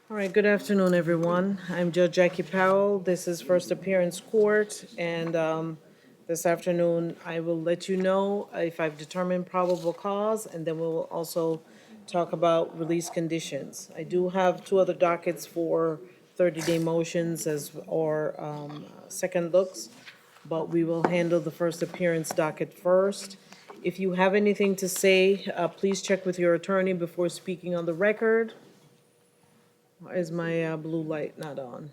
All right, good afternoon, everyone. I'm Judge Jackie Powell. This is First Appearance Court, and this afternoon I will let you know if I've determined probable cause, and then we will also talk about release conditions. I do have two other dockets for 30-day motions or second looks, but we will handle the first appearance docket first. If you have anything to say, please check with your attorney before speaking on the record. Why is my blue light not on?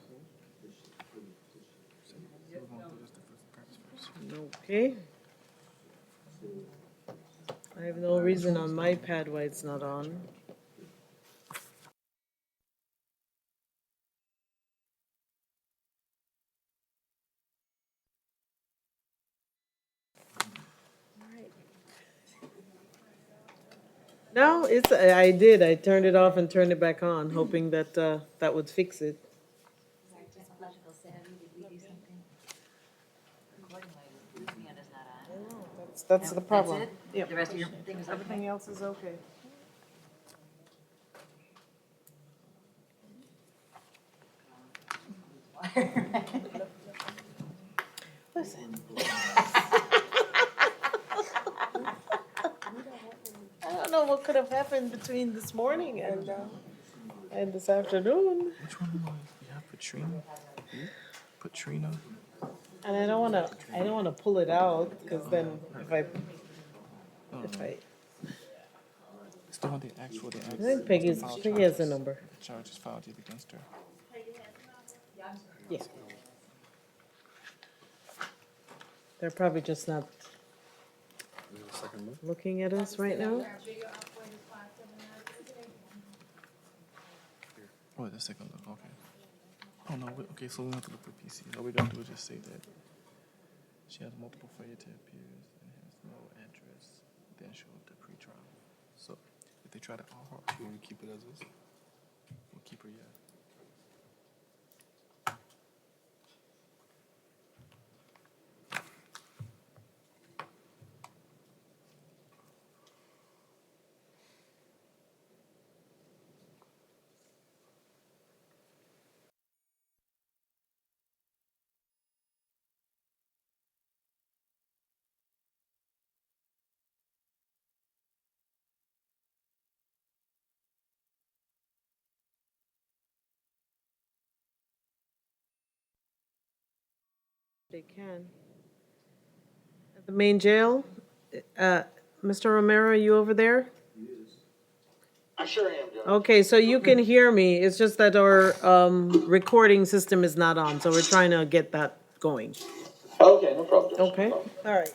Okay. I have no reason on my pad why it's not on. No, I did. I turned it off and turned it back on, hoping that that would fix it. That's the problem. That's it? Yep. The rest of your things, Everything else is okay. Listen. I don't know what could have happened between this morning and this afternoon. Which one was you have Patrina? Patrina? And I don't wanna pull it out, because then if I, It's the one they asked for. They asked. I think Peggy has the number. Charges filed against her. Yeah. They're probably just not looking at us right now. Oh, the second look. Okay. Oh no. Okay, so we don't have to look for PC. All we gotta do is just say that she has multiple failure to appear and has no address. Then show up to pretrial. So if they try to offer, you want to keep it as is. We'll keep her. Yeah. They can. At the main jail, uh, Mr. Romero, are you over there? I sure am, Judge. Okay, so you can hear me. It's just that our recording system is not on, so we're trying to get that going. Okay, no problem, Judge. Okay, No problem. all right.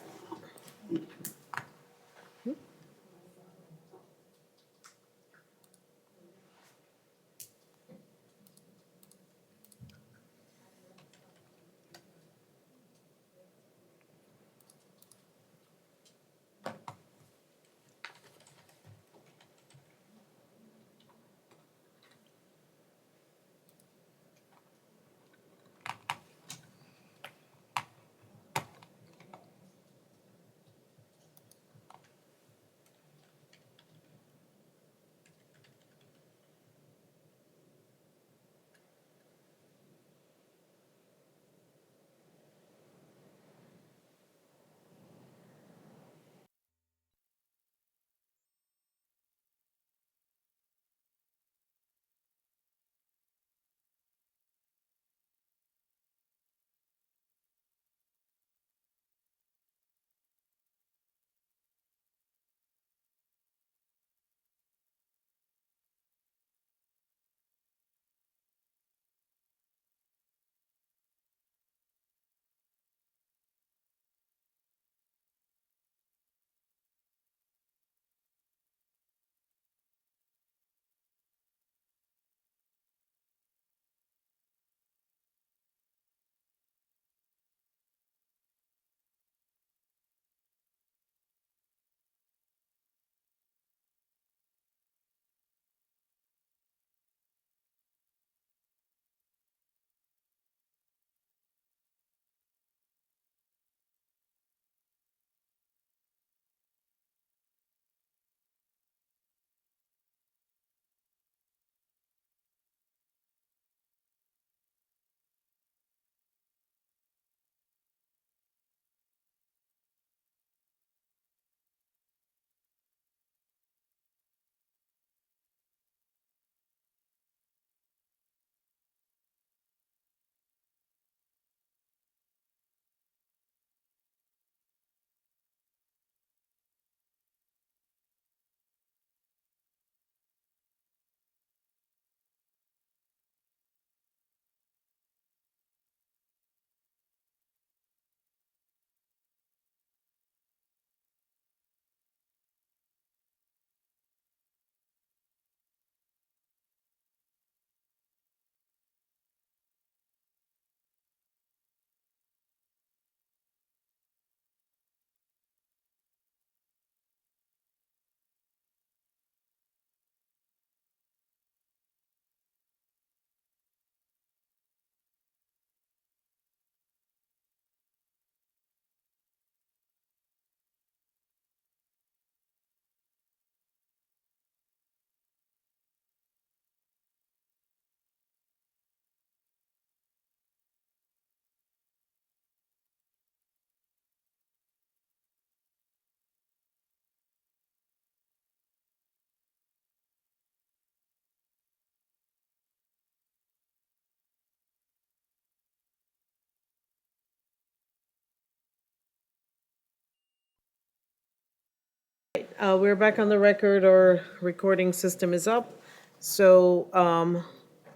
we're back on the record. Our recording system is up. So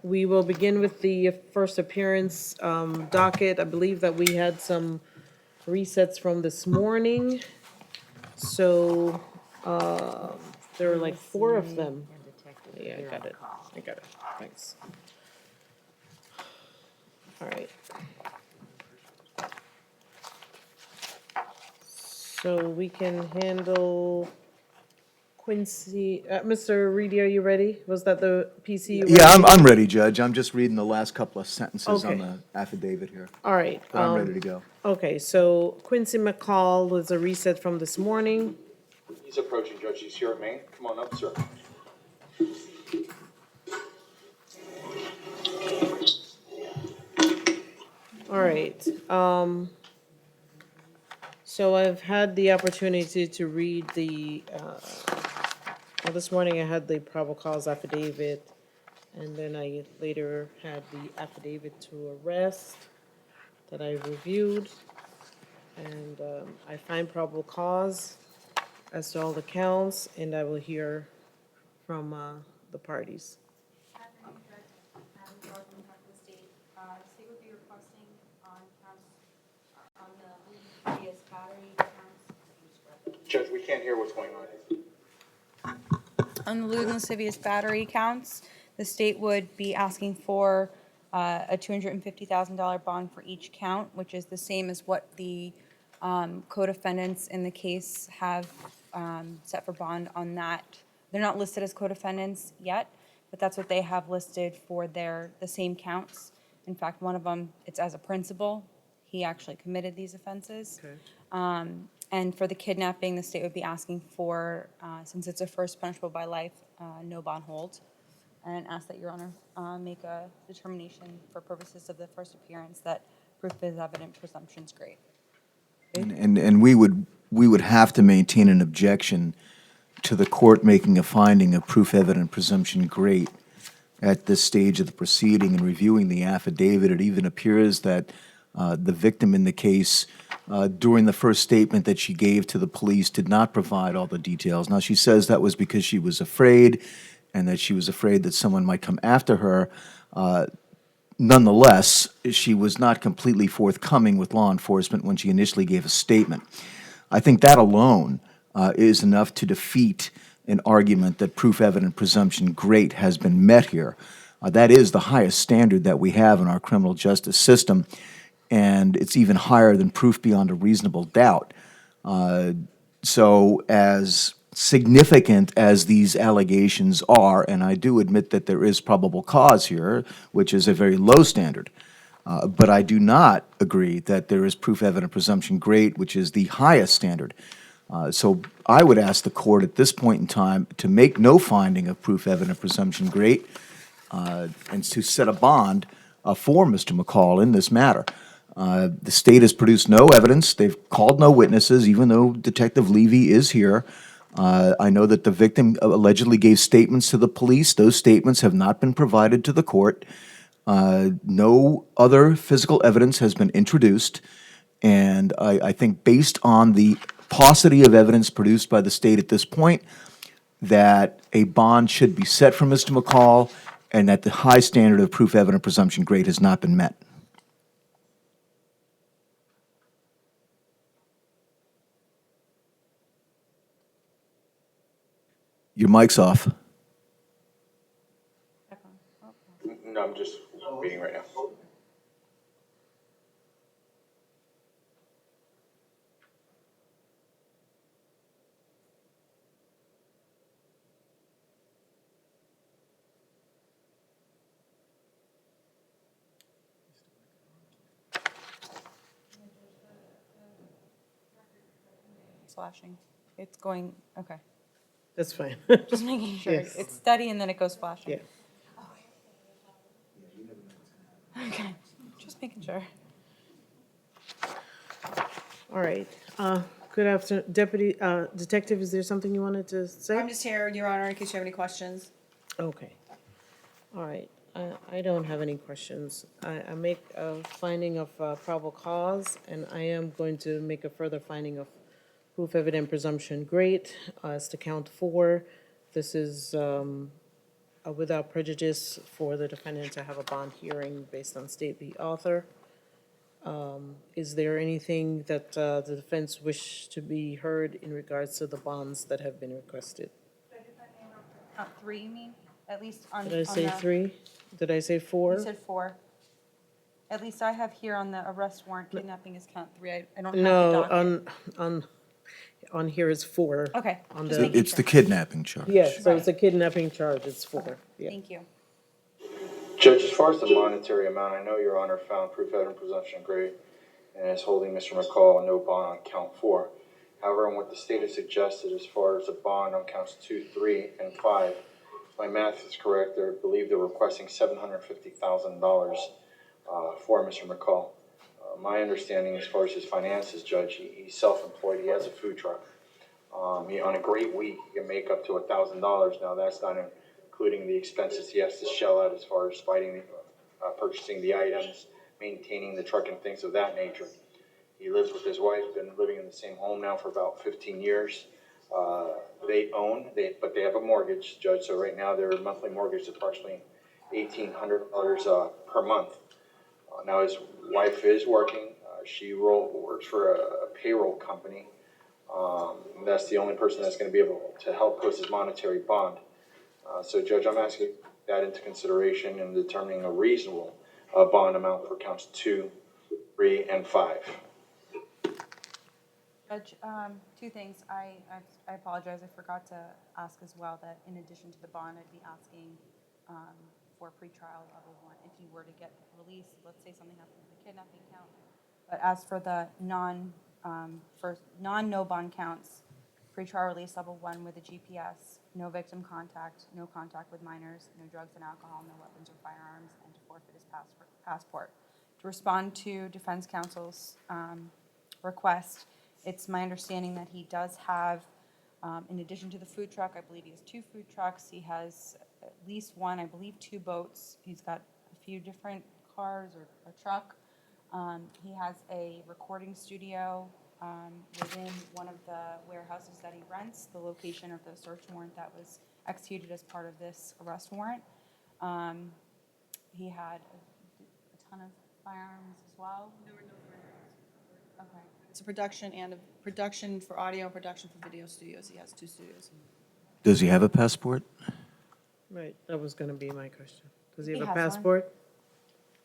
we will begin with the first appearance docket. I believe that we had some resets from this morning. So there are like 4 of them. Yeah, I got it. I got it. Thanks. All right. So we can handle Quincy, Mr. Reedy, are you ready? Was that the PC? you were Yeah, I'm reading? ready, Judge. I'm just reading the last couple of sentences on Okay. the affidavit here. All right. But I'm ready to go. Okay, so Quincy McCall was a reset from this morning. He's approaching, Judge. He's here at Maine. Come on up, sir. All right. So I've had the opportunity to read well, this morning I had the probable cause affidavit, and then I later had the affidavit to arrest that I reviewed. And I find probable cause as to all the counts, and I will hear from the parties. Afternoon, Judge. Madam Clerk, on behalf of the state, the state would be requesting on counts, on the previous battery counts. Judge, we can't hear what's going on. On the Louis lascivious battery counts, the state would be asking for a $250,000 bond for each count, which is the same as what the co-defendants in the case have set for bond on that. They're not listed as co-defendants yet, but that's what they have listed for the same counts. In fact, one of them, it's as a principal. He actually committed these offenses. Okay. And for the kidnapping, the state would be asking for, since it's a first punishable by life, no bond hold. And ask that Your Honor make a determination for purposes of the first appearance that proof is evident, presumption's great. And we would have to maintain an objection to the court making a finding of proof evident presumption great at this stage of the proceeding and reviewing the affidavit. It even appears that the victim in the case, during the first statement that she gave to the police, did not provide all the details. Now, she says that was because she was afraid and that she was afraid that someone might come after her. Nonetheless, she was not completely forthcoming with law enforcement when she initially gave a statement. I think that alone is enough to defeat an argument that proof evident presumption great has been met here. That is the highest standard that we have in our criminal justice system, and it's even higher than proof beyond a reasonable doubt. So as significant as these allegations are, and I do admit that there is probable cause here, which is a very low standard, but I do not agree that there is proof evident presumption great, which is the highest standard. So I would ask the court at this point in time to make no finding of proof evident presumption great and to set a bond for Mr. McCall in this matter. The state has produced no evidence. They've called no witnesses, even though Detective Levy is here. I know that the victim allegedly gave statements to the police. Those statements have not been provided to the court. No other physical evidence has been introduced. And I think based on the paucity of evidence produced by the state at this point, that a bond should be set for Mr. McCall and that the high standard of proof evident presumption great has not been met. Your mic's off. No, I'm just reading right now. Flashing. It's going, okay. That's fine. Just making sure. Yes. It's steady and then it goes flashing. Yeah. Okay, just making sure. All right. Good afternoon, Deputy Detective, is there something you wanted to say? I'm just here, Your Honor, in case you have any questions. Okay. All right. I don't have any questions. I make a finding of probable cause, and I am going to make a further finding of Proof evident presumption, great. As to count 4, this is without prejudice for the defendant to have a bond hearing based on state v. author. Is there anything that the defense wish to be heard in regards to the bonds that have been requested? 3, you mean? At least on Did I say the- 3? Did I say 4? You said 4. At least I have here on the arrest warrant, kidnapping is count 3. I don't have the No, docket. on here is 4. Okay, On just the, making It's the sure. kidnapping charge. yes, so it's a kidnapping charge, it's 4, yeah. Thank you. Judge, as far as the monetary amount, I know Your Honor found proof evident presumption great and is holding Mr. McCall a no bond on count 4. However, on what the state has suggested as far as a bond on counts 2, 3, and 5, if my math is correct, I believe they're requesting $750,000 for Mr. McCall. My understanding as far as his finances, Judge, he's self-employed, he has a food truck. On a great week, he can make up to $1,000. Now, that's not including the expenses he has to shell out as far as purchasing the items, maintaining the truck and things of that nature. He lives with his wife, been living in the same home now for about 15 years. They own, but they have a mortgage, Judge, so right now their monthly mortgage is approximately $1,800 per month. Now his wife is working, she works for a payroll company. That's the only person that's gonna be able to help post his monetary bond. So Judge, I'm asking that into consideration in determining a reasonable bond amount for counts 2, 3, and 5. Judge, 2 things. I apologize, I forgot to ask as well that in addition to the bond, I'd be asking for pretrial level 1 if you were to get released, let's say something happened with the kidnapping count. But as for the no bond counts, pretrial release level 1 with a GPS, no victim contact, no contact with minors, no drugs and alcohol, no weapons or firearms, and to forfeit his passport. To respond to defense counsel's request, it's my understanding that he does have, in addition to the food truck, I believe he has 2 food trucks. He has at least 1, I believe 2 boats. He's got a few different cars or a truck. He has a recording studio within one of the warehouses that he rents, the location of the search warrant that was executed as part of this arrest warrant. He had a ton of firearms as well. There were no firearms. Okay. It's a production for audio, production for video studios. He has 2 studios. Does he have a passport? Right, that was gonna be my question. Does he He have a has one. passport?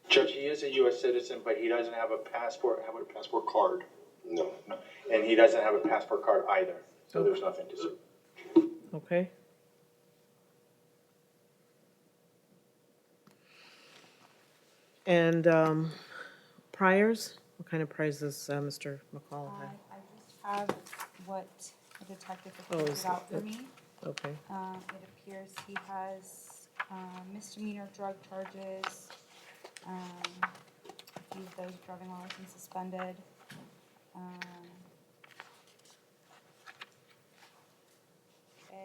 Judge, he is a U.S. citizen, but he doesn't have a passport. How about a passport card? No. And he doesn't have a passport card either, so there's nothing to say. Okay. And priors? What kind of priors does Mr. McCall have? I just have what the detective Oh, has is put out it- for me. Okay, It appears he has misdemeanor drug charges, a few of those driving while license suspended. A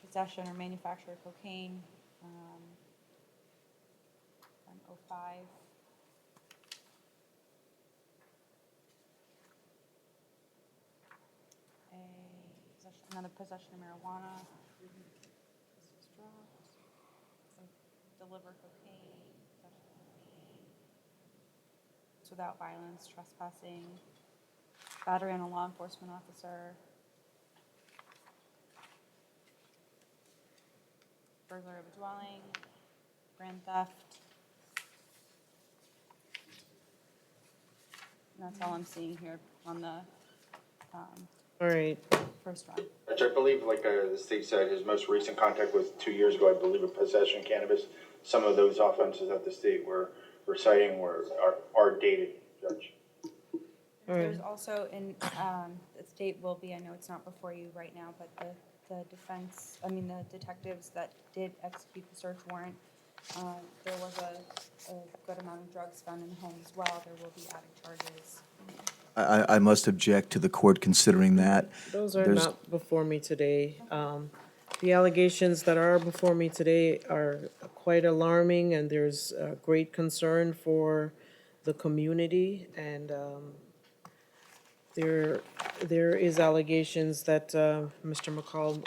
possession or manufacture of cocaine, from '05. Another possession of marijuana. This is drugs. Deliver cocaine, possession of cocaine. It's without violence, trespassing, battery on a law enforcement officer, burglary of a dwelling, grand theft. And that's all I'm seeing here on the all right. first run. Which I believe, like the state said, his most recent contact was 2 years ago, I believe, of possession of cannabis. Some of those offenses that the state were citing are dated, Judge. All right. There's also in, the state will be, I know it's not before you right now, but the detectives that did execute the search warrant, there was a good amount of drugs found in the home as well. There will be added charges. I must object to the court considering that. Those are There's- not before me today. The allegations that are before me today are quite alarming, and there's great concern for the community, and There, there is allegations that Mr. McCall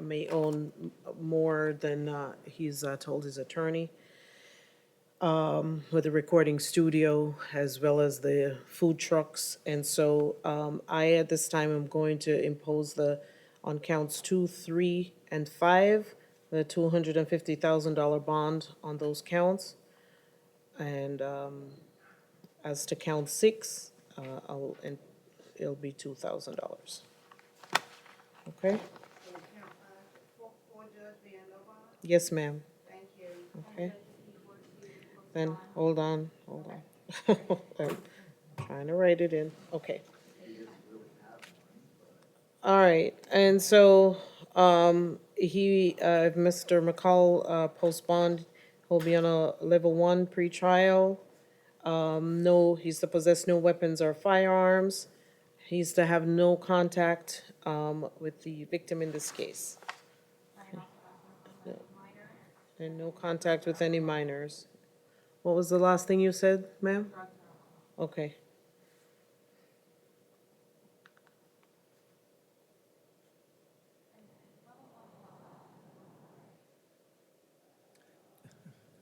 may own more than he's told his attorney, with the recording studio as well as the food trucks. And so I, at this time, am going to impose on counts 2, 3, and 5, the $250,000 bond on those counts. And as to count 6, and it'll be $2,000. Okay? Yes, ma'am. Thank you. Okay. Then, hold on. I'm trying to write it in. Okay. All right, and so, if Mr. McCall, post bond, he'll be on a level 1 pretrial. No, he's to possess no weapons or firearms. He's to have no contact, with the victim in this case. And no contact with any minors. What was the last thing you said, ma'am? Okay.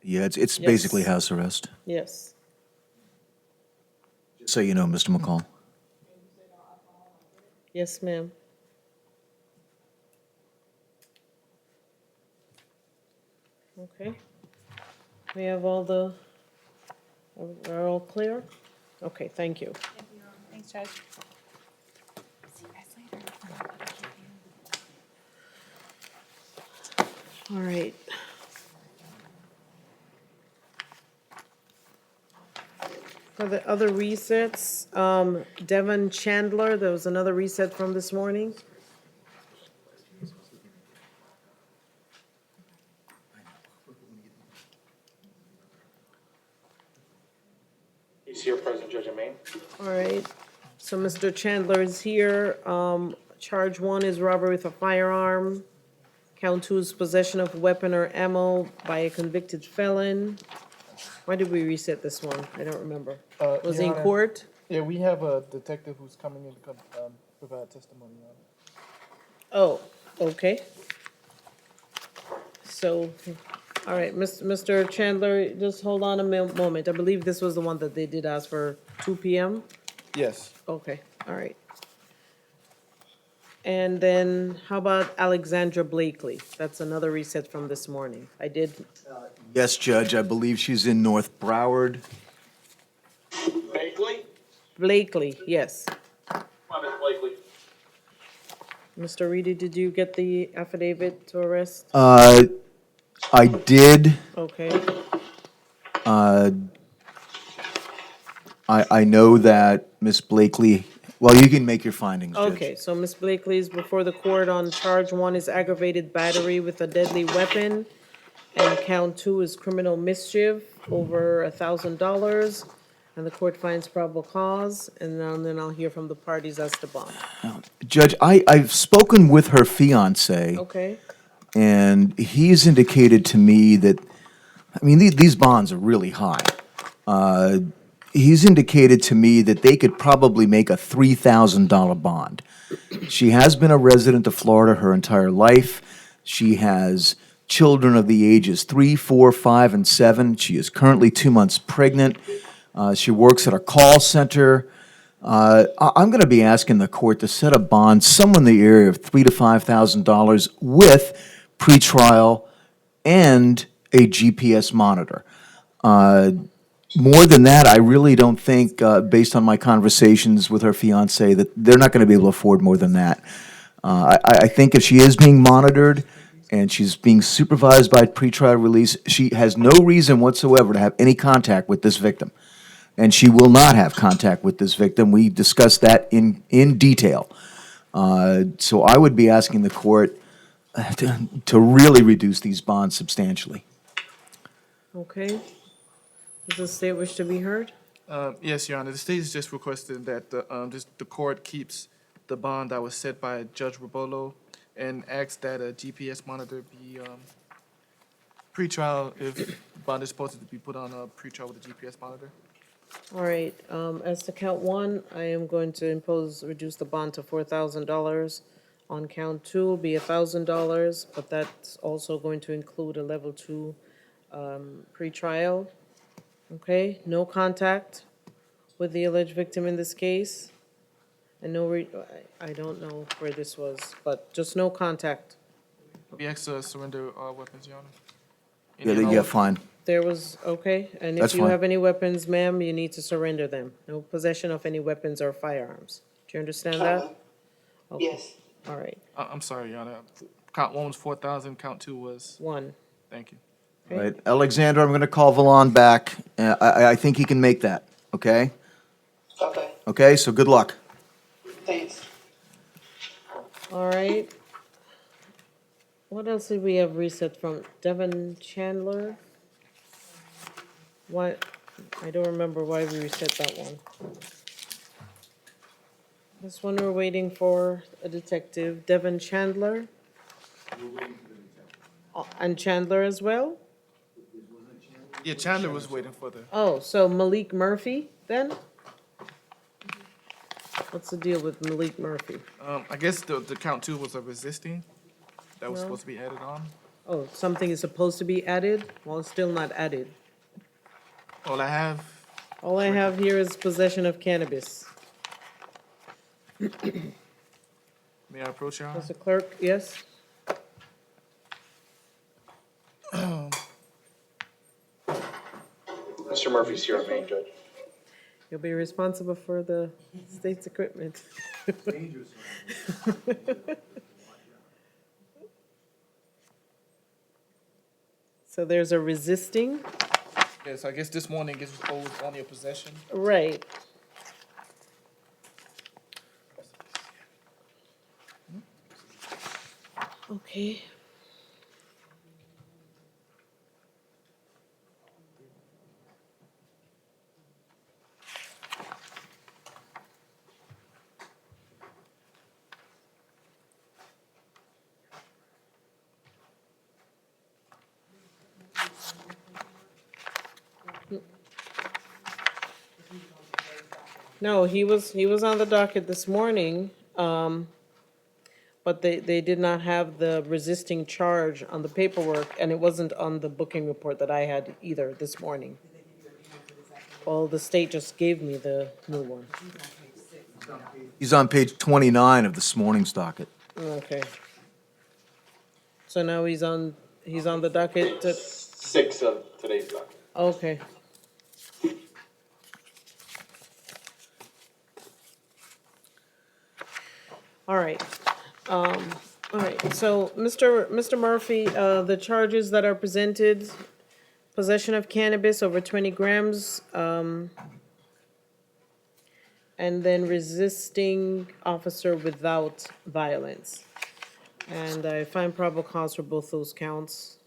Yeah, it's basically Yes. house arrest. Yes. So you know, Mr. McCall. Yes, ma'am. Okay. We have all are all clear? Okay, thank you. Thanks, Judge. See you guys later. All right. For the other resets, Devon Chandler, there was another reset from this morning. He's here, present, Judge in Maine. All right, so Mr. Chandler is here. Charge 1 is robbery with a firearm. Count 2 is possession of weapon or ammo by a convicted felon. Why did we reset this one? I don't remember. Was he in Your Honor, court? Yeah, we have a detective who's coming in to provide testimony on it. Oh, okay. So, all right, Mr. Chandler, just hold on a moment. I believe this was the one that they did ask for 2 PM? Yes. Okay, all right. And then how about Alexandra Blakely? That's another reset from this morning. I did, Yes, Judge, I believe she's in North Broward. Bakley? Blakely, yes. Come on, Ms. Blakely. Mr. Reedy, did you get the affidavit to arrest? I did. Okay, I know that Miss Blakely, well, you can make your findings, Judge. okay, so Ms. Blakely is before the court on charge 1 is aggravated battery with a deadly weapon. And count 2 is criminal mischief over $1,000. And the court finds probable cause, and then I'll hear from the parties as to bond. Judge, I've spoken with her fiance, Okay? and he's indicated to me that, I mean, these bonds are really high. He's indicated to me that they could probably make a $3,000 bond. She has been a resident of Florida her entire life. She has children of the ages 3, 4, 5, and 7. She is currently 2 months pregnant. She works at a call center. I'm going to be asking the court to set a bond somewhere in the area of $3,000 to $5,000 with pretrial and a GPS monitor. More than that, I really don't think, based on my conversations with her fiance, that they're not going to be able to afford more than that. I think if she is being monitored and she's being supervised by pretrial release, she has no reason whatsoever to have any contact with this victim. And she will not have contact with this victim. We discussed that in detail. So I would be asking the court to really reduce these bonds substantially. Okay? Does the state wish to be heard? Yes, Your Honor. The state is just requesting that the court keeps the bond that was set by Judge Robolo and asks that a GPS monitor be pretrial if bond is supposed to be put on a pretrial with a GPS monitor. All right, as to count one, I am going to reduce the bond to $4,000. On count two, will be $1,000, but that's also going to include a level two, pretrial. Okay, no contact with the alleged victim in this case. And I don't know where this was, but just no contact. We asked to surrender our weapons, Your Honor. Yeah, fine. There was, okay, and That's if you fine. have any weapons, ma'am, you need to surrender them. No possession of any weapons or firearms. Do you understand that? Okay. Yes. All right, I'm sorry, Your Honor. Count one was 4,000, count two was, one. thank you. All right, Alexander, I'm going to call Valon back. I think he can make that, okay? Okay. Okay, so good luck. Thanks. All right. What else did we have reset from? Devin Chandler? What, I don't remember why we reset that one. This one we're waiting for a detective, Devin Chandler. And Chandler as well? Yeah, Chandler was waiting for the, Oh, so Malik Murphy then? What's the deal with Malik Murphy? I guess the count two was a resisting that was No. supposed to be added on. Oh, something is supposed to be added? Well, it's still not added. All I have, All I have here is possession of cannabis. may I approach, Your Honor? Mr. Clerk, yes? Mr. Murphy's here, main judge. You'll be responsible for the state's equipment. So there's a resisting, Yes, I guess this morning it was only a possession. right. Okay. No, he was on the docket this morning, but they did not have the resisting charge on the paperwork, and it wasn't on the booking report that I had either this morning. Well, the state just gave me the new one. He's on page 29 of this morning's docket. Okay. So now he's on the docket to, 6 of today's docket. okay. All right. All right, so Mr. Murphy, the charges that are presented, possession of cannabis over 20 grams, and then resisting officer without violence. And I find probable cause for both those counts.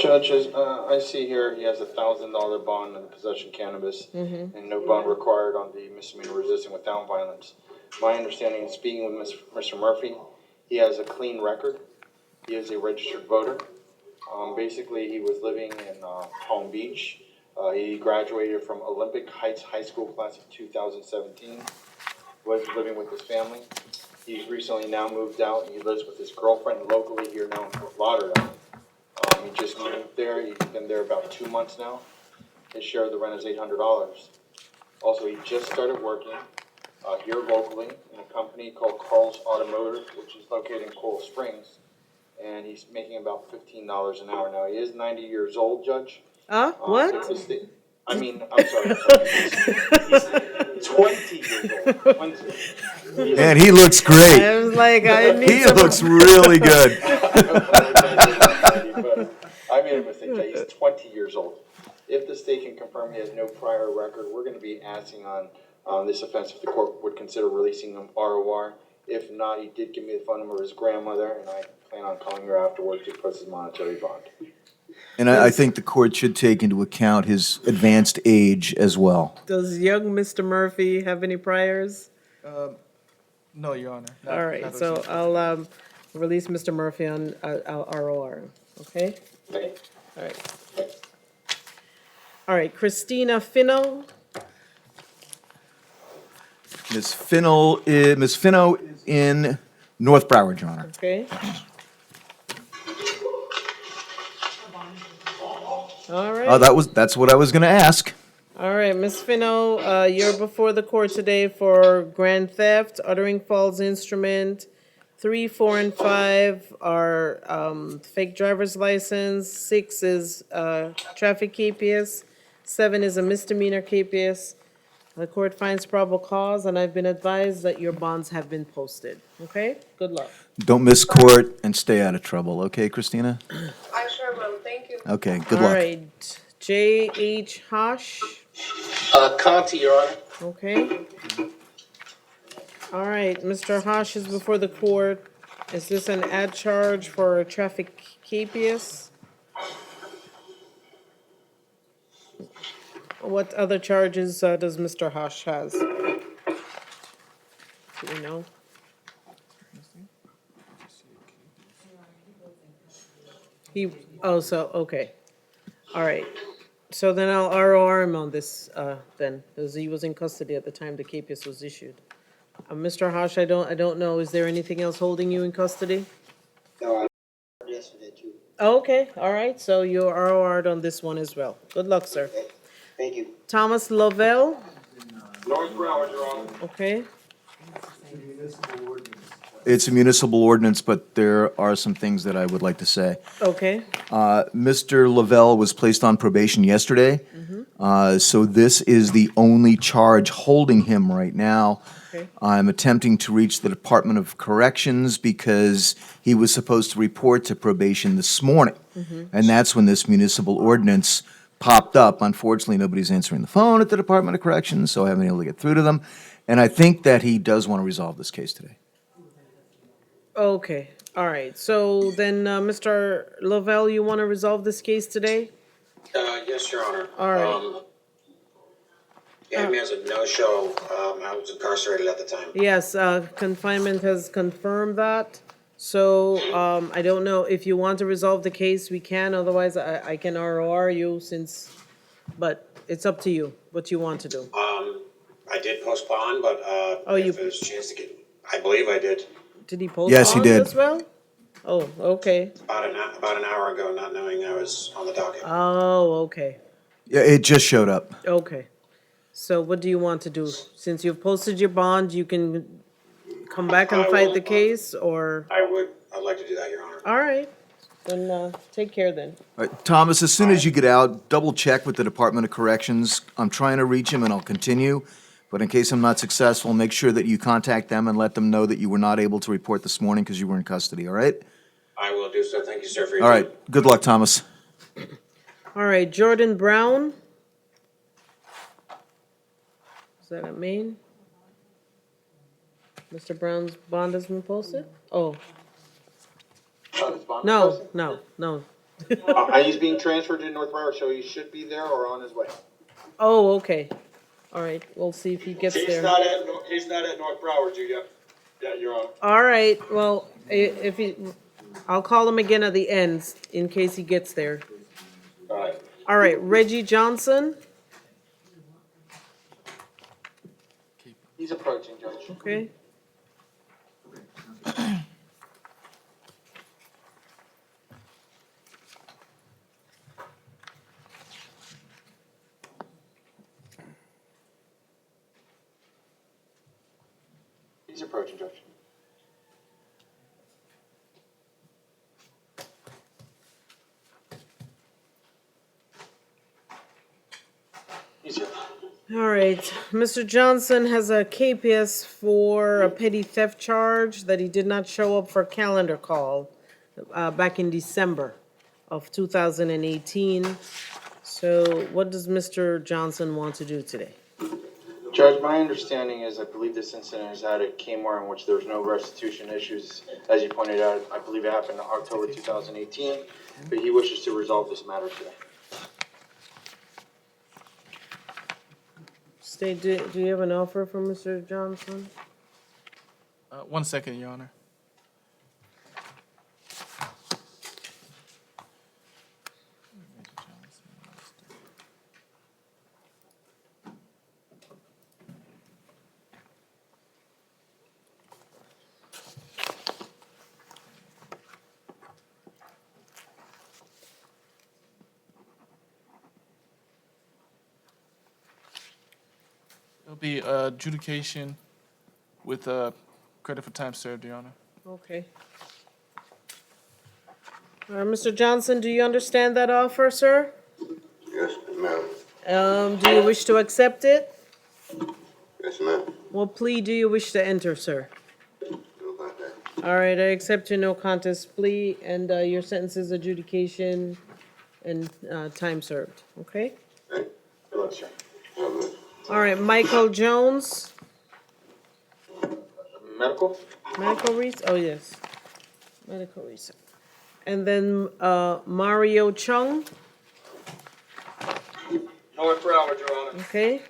Judges, I see here he has $1,000 bond on the possession of cannabis and no bond required on the misdemeanor resisting without violence. My understanding is speaking with Mr. Murphy, he has a clean record. He is a registered voter. Basically, he was living in Palm Beach. He graduated from Olympic Heights High School class of 2017. Was living with his family. He's recently now moved out and he lives with his girlfriend locally here now in Fort Lauderdale. He just moved there. He's been there about 2 months now. His share of the rent is $800. Also, he just started working here locally in a company called Carl's Automotive, which is located in Coral Springs, and he's making about $15 an hour now. He is 90 years old, Judge. What? I'm sorry. He's 20 years old. 20. And he looks great. I was like, I need He some. looks really good. I made a mistake, Jay. He's 20 years old. If the state can confirm he has no prior record, we're going to be asking on this offense if the court would consider releasing him ROR. If not, he did give me the phone number of his grandmother, and I plan on calling her afterwards to post his monetary bond. And I think the court should take into account his advanced age as well. Does young Mr. Murphy have any priors? No, Your Honor. All right, so I'll release Mr. Murphy on ROR, okay? Okay. All right. All right, Christina Fino. Ms. Finno is in North Broward, Your Honor. Okay. All right. That's what I was gonna ask. All right, Ms. Fino, you're before the court today for grand theft, uttering false instrument. 3, 4, and 5 are fake driver's license. 6 is traffic KPS. 7 is a misdemeanor KPS. The court finds probable cause, and I've been advised that your bonds have been posted. Okay? Good luck. Don't miss court and stay out of trouble, okay, Christina? I sure will, thank you. Okay, good All luck. right, J.H. Hosh. Conti, Your Honor. Okay. All right, Mr. Hosh is before the court. Is this an ad charge for traffic capias? What other charges does Mr. Hosh has? Do you know? Okay. All right. So then I'll ROR him on this, then, because he was in custody at the time the capias was issued. Mr. Hosh, I don't know, is there anything else holding you in custody? No, I yesterday too. Okay, all right, so you're ROR'd on this one as well. Good luck, sir. Thank you. Thomas Lovell, North Broward, Your Honor. okay, It's a municipal ordinance, but there are some things that I would like to say. okay, Mr. Lavelle was placed on probation yesterday, so this is the only charge holding him right now. okay, I'm attempting to reach the Department of Corrections because he was supposed to report to probation this morning. And that's when this municipal ordinance popped up. Unfortunately, nobody's answering the phone at the Department of Corrections, so I haven't been able to get through to them. And I think that he does want to resolve this case today. okay, all right. So then, Mr. Lovell, you want to resolve this case today? Yes, Your Honor. All right. Yeah, me as a no-show. I was incarcerated at the time. Yes, confinement has confirmed that. So, I don't know, if you want to resolve the case, we can, otherwise I can ROR you since, but it's up to you, what you want to do. I did postpone, but you- if there's a chance to get, I believe I did Did he post Yes, he bonds did. as well? Oh, okay. about an hour ago, not knowing I was on the docket. Oh, okay, Yeah, it just showed up. okay. So what do you want to do? Since you've posted your bond, you can come back and I fight will, the case, or, I'd like to do that, Your Honor. all right, then, take care then. All right, Thomas, as soon as you get out, double check with the Department of Corrections. I'm trying to reach him and I'll continue. But in case I'm not successful, make sure that you contact them and let them know that you were not able to report this morning because you were in custody, all right? I will do so. Thank you, sir, for your All time. right, good luck, Thomas. All right, Jordan Brown. Is that a Maine? Mr. Brown's bond has been posted? Oh, no, no, no. He's being transferred to North Broward, so he should be there or on his way. Oh, okay. All right, we'll see if he gets there. He's not at North Broward yet. Yeah, Your Honor. All right, well, if he, I'll call him again at the end in case he gets there. All right. All right, Reggie Johnson, He's approaching, Judge. okay. He's approaching, Judge. He's here. All right, Mr. Johnson has a KPS for a petty theft charge that he did not show up for calendar call back in December of 2018. So what does Mr. Johnson want to do today? Judge, my understanding is, I believe this incident is out at Kmart in which there's no restitution issues. As you pointed out, I believe it happened in October 2018, but he wishes to resolve this matter today. State, do you have an offer for Mr. Johnson? 1 second, Your Honor. It'll be adjudication with credit for time served, Your Honor. Okay. Mr. Johnson, do you understand that offer, sir? Yes, ma'am. Do you wish to accept it? Yes, ma'am. What plea do you wish to enter, sir? No contact. All right, I accept your no contest plea, and your sentence is adjudication and time served, okay? Good luck, sir. God bless. All right, Michael Jones, Medical? medical research, oh, yes, medical research. And then Mario Chung, North Broward, Your Honor. okay?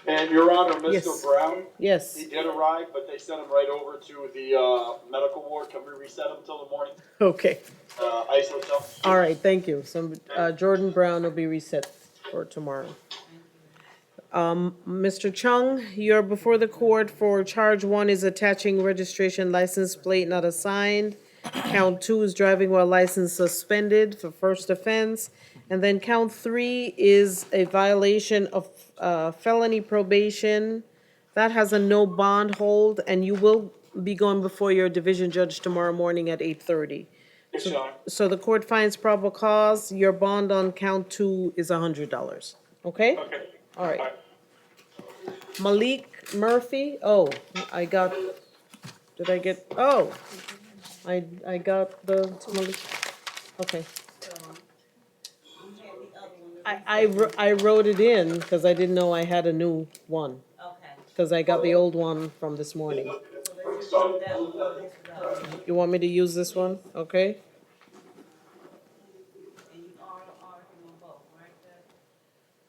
And Your Honor, Yes. Mr. Brown, Yes, he did arrive, but they sent him right over to the medical ward. Can we reset him till the morning? okay. Ice hotel? All right, thank you. So Jordan Brown will be reset for tomorrow. Mr. Chung, you're before the court for charge 1 is attaching registration license plate not assigned. Count 2 is driving while license suspended for first offense. And then count 3 is a violation of felony probation. That has a no bond hold, and you will be going before your division judge tomorrow morning at 8:30. Yes, Your Honor. So the court finds probable cause. Your bond on count 2 is $100. Okay? Okay. All right. Malik Murphy, oh, I got, did I get, oh, I got the Malik, okay. I wrote it in because I didn't know I had a new one. Okay. Because I got the old one from this morning. You want me to use this one? Okay? And you are on both, right, Judge?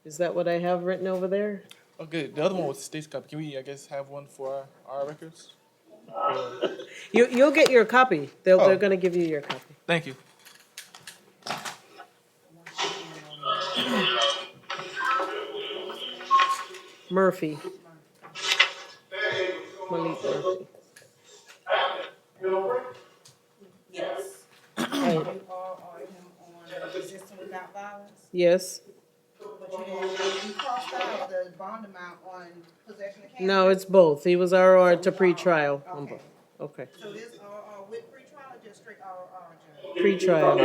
Is that what I have written over there? Okay, the other one was the state's copy. Can we, I guess, have one for our records? You'll get your copy. They're Oh. gonna give you your copy. Thank you. Murphy. Malik Murphy. Yes. Right. You are him on resisting without violence, Yes. but you crossed out the bond amount on possession of cannabis. No, it's both. He was RR to pretrial on Okay. both. Okay. So this RR with pretrial or just straight RR, Judge? Pretrial.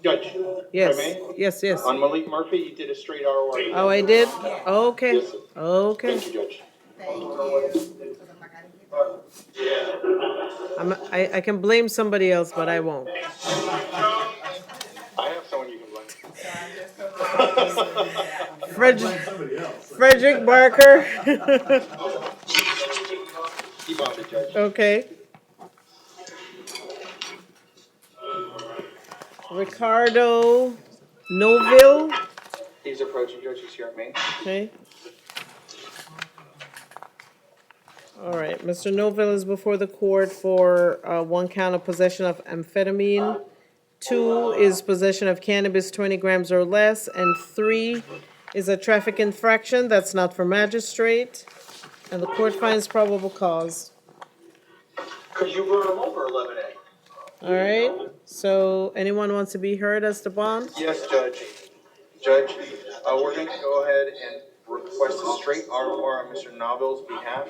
Judge, if I Yes, may? yes, yes. On Malik Murphy, you did a straight ROR. Oh, I did? Okay, Yes, sir. okay. Thank you, Judge. Thank you. 'Cause I'm like, I didn't get that. I can blame somebody else, but I won't. I have someone you can blame. So I just told you. Frederick Barker. Keep on it, Judge. Okay. Ricardo Noville, He's approaching, Judge, he's here at me. okay. All right, Mr. Noville is before the court for 1 count of possession of amphetamine. 2 is possession of cannabis 20 grams or less, and 3 is a traffic infraction that's not for magistrate. And the court finds probable cause. Cause you brought him over 11A. All right, so anyone wants to be heard as to bond? Yes, Judge. Judge, we're going to go ahead and request a straight ROR on Mr. Noville's behalf.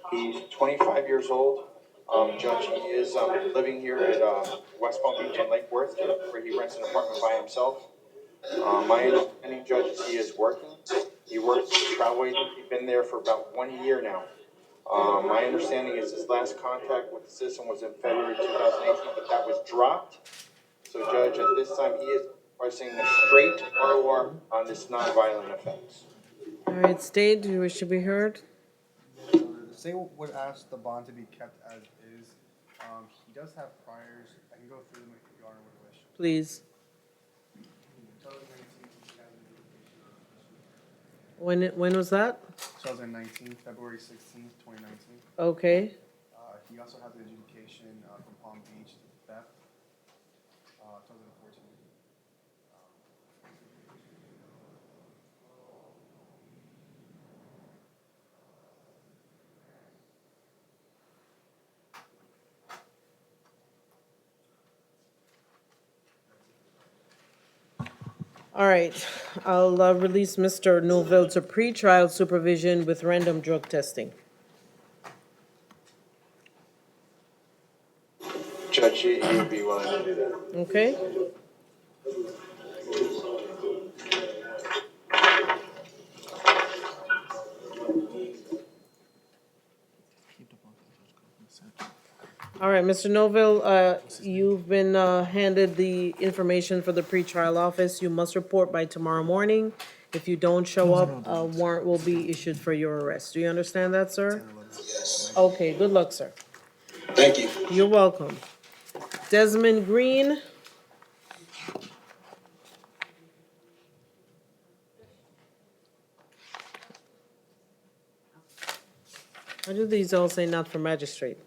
He's 25 years old. Judge, he is living here at West Palm Beach and Lake Worth, where he rents an apartment by himself. My understanding, Judge, is he is working. He works as a travel agent. He's been there for about 1 year now. My understanding is his last contact with the citizen was in February 2018, but that was dropped. So, Judge, at this time, he is requesting a straight ROR on this nonviolent offense. All right, State, do you wish to be heard? The state would ask the bond to be kept as is. He does have priors. I can go through them if your honor would wish. Please. 2019, he has an education. When was that? 2019, February 16th, 2019. Okay. He also has an education from Palm Beach, theft, 2014. All right, I'll release Mr. Novell to pretrial supervision with random drug testing. Judge, you'd be willing to do that? Okay? All right, Mr. Novell, you've been handed the information for the pretrial office. You must report by tomorrow morning. If you don't show up, a warrant will be issued for your arrest. Do you understand that, sir? Yes. Okay, good luck, sir. Thank you. You're welcome. Desmond Green. Why do these all say not for magistrate?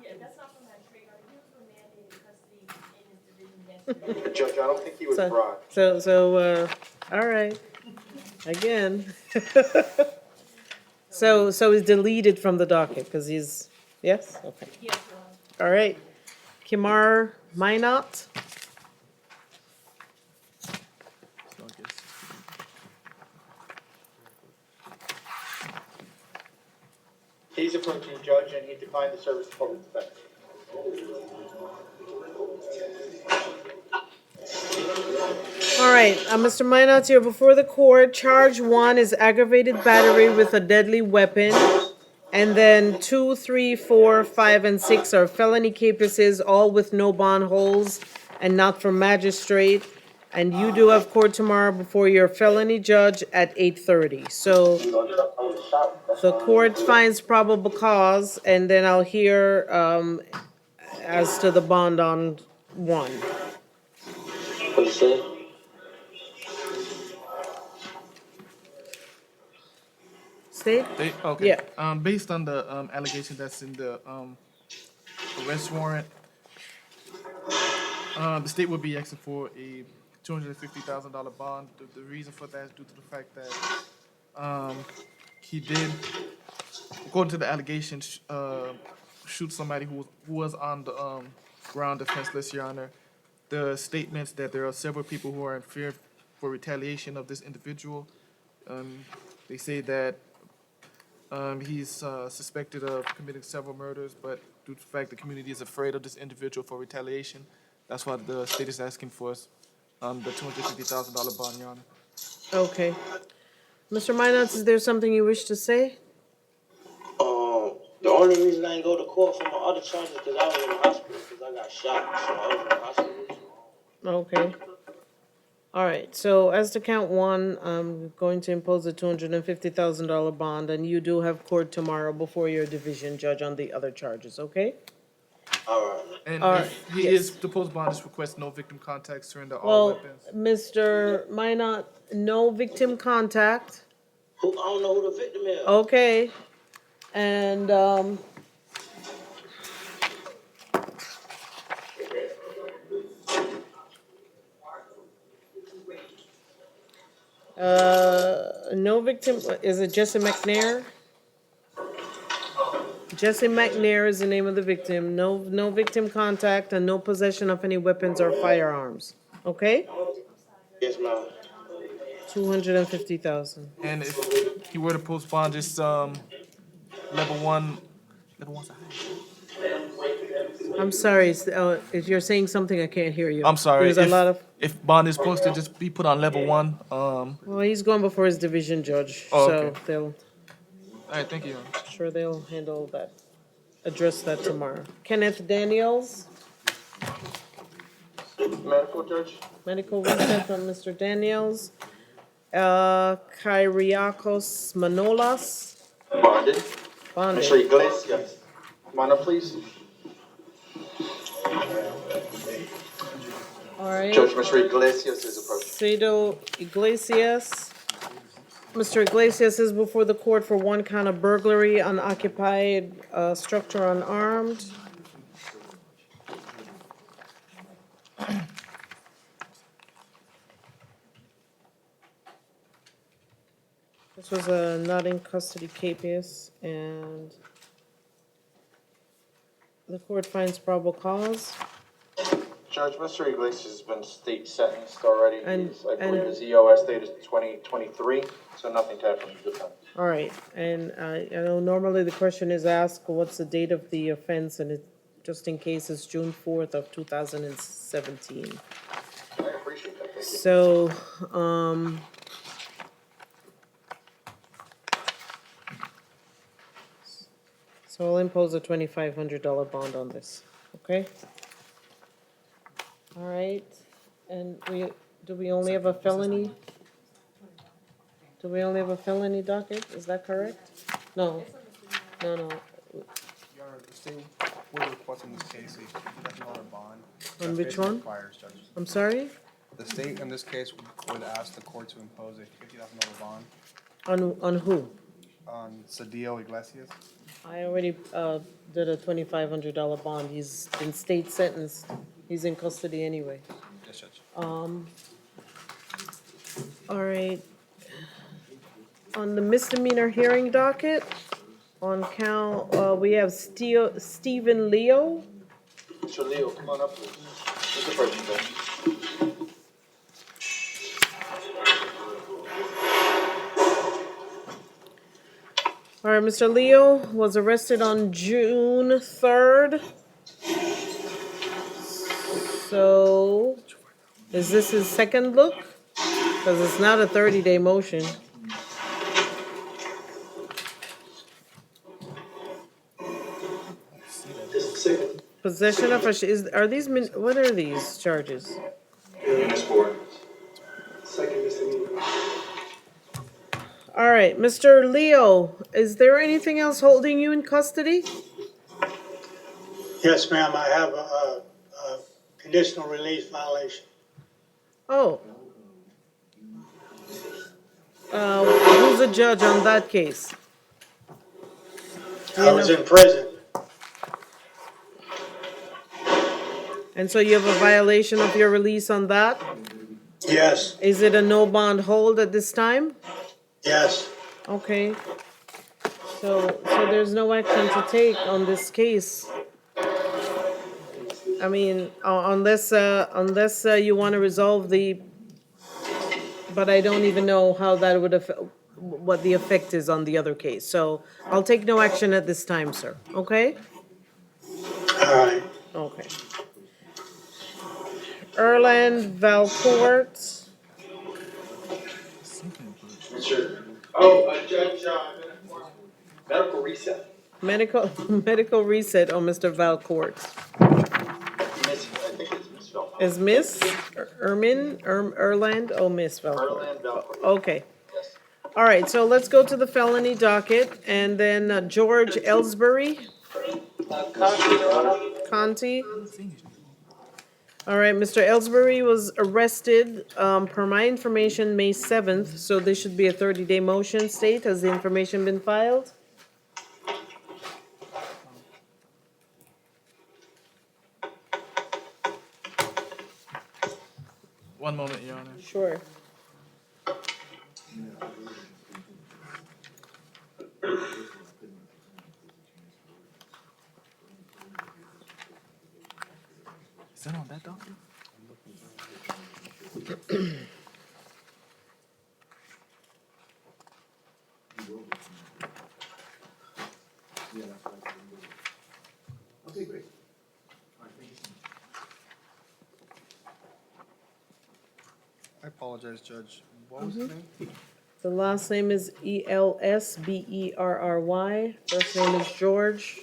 Yeah, that's not from that trade. He was remanded in custody in his division yesterday. Judge, I don't think he was brought. All right, again. So he's deleted from the docket, because he's, yes, okay. Yes, All right. Kimar Minot, So I guess. He's approaching judge and he declined the service of public defense. all right, Mr. Minot, you're before the court. Charge 1 is aggravated battery with a deadly weapon. And then 2, 3, 4, 5, and 6 are felony cases, all with no bond holds and not for magistrate. And you do have court tomorrow before your felony judge at 8:30. So the court finds probable cause, and then I'll hear as to the bond on 1. What you say? State? Okay. Yeah. Based on the allegation that's in the arrest warrant, the state would be asking for a $250,000 bond. The reason for that is due to the fact that he did, according to the allegations, shoot somebody who was on the ground defense list, Your Honor. The statements that there are several people who are in fear for retaliation of this individual. They say that he's suspected of committing several murders, but due to the fact the community is afraid of this individual for retaliation, that's why the state is asking for the $250,000 bond, Your Honor. Okay. Mr. Minot, is there something you wish to say? The only reason I didn't go to court for my other charges is because I was in the hospital because I got shot, so I was in the hospital. Okay. All right, so as to count 1, I'm going to impose a $250,000 bond, and you do have court tomorrow before your division judge on the other charges, okay? All right. And All if right, he yes. is, the post bond is request no victim contact, surrender all Well, weapons. Mr. Minot, no victim contact, I don't know who the victim is. okay? And, no victim, is it Jesse McNair? Jesse McNair is the name of the victim. No victim contact and no possession of any weapons or firearms. Okay? Yes, ma'am. 250,000. And if he were to post bond, just level 1, level 1's the highest. I'm sorry, if you're saying something, I can't hear you. I'm sorry. There's a lot of, If bond is posted, just be put on level 1. well, he's going before his division judge, Oh, so okay. all right, thank you. sure they'll handle that, address that tomorrow. Kenneth Daniels, Medical judge? medical recent from Mr. Daniels. Kyriakos Manolas, Bonded. bonded. Mr. Iglesias. Come on up, please. All right. Judge, Mr. Iglesias is approaching. Cedro Iglesias. Mr. Iglesias is before the court for 1 count of burglary, unoccupied structure unarmed. This was a not in custody capias, and the court finds probable cause. Judge, Mr. Iglesias has been state sentenced already. And- I believe and- his EOS date is 2023, so nothing to add from the defense. All right, and I know normally the question is asked, what's the date of the offense, and it, just in case, it's June 4th of 2017. I appreciate that, thank you. So, so I'll impose a $2,500 bond on this, okay? All right, and do we only have a felony? Do we only have a felony docket, is that correct? No, no. Your Honor, the state would request in this case a $50,000 bond. On That's which basically one? requires, Judge. I'm sorry? The state in this case would ask the court to impose a $50,000 bond On who? on Cedillo Iglesias. I already, did a $2,500 bond, he's been state sentenced, he's in custody anyway. Yes, Judge. All right. On the misdemeanor hearing docket, on count, we have Stephen Leo. Mr. Leo, come on up, please. Mr. President. All right, Mr. Leo was arrested on June 3rd. So, is this his second look? Because it's not a 30-day motion. Possession of, are these, what are these charges? All right, Mr. Leo, is there anything else holding you in custody? Yes, ma'am, I have a conditional release violation. Oh. Who's the judge on that case? I was in prison. And so you have a violation of your release on that? Yes, Is it a no bond hold at this time? yes. Okay. So there's no action to take on this case. I mean, unless you want to resolve the, but I don't even know how that would affect, what the effect is on the other case. So I'll take no action at this time, sir, okay? All right. Okay. Erland Valcourt. Judge, medical reset. Medical reset on Mr. Valcourt. Miss, I think it's Miss Velma. Is Miss Erland? Oh, Miss Valcourt. Erland Velcourt. Okay. Yes. All right, so let's go to the felony docket, and then George Ellsbury, Conti. All right, Mr. Ellsbury was arrested, per my information, May 7th, so there should be a 30-day motion. State, has the information been filed? One moment, Your Honor. Sure. Is that on that document? I apologize, Judge. What was his name? The last name is Elsberry. First name is George.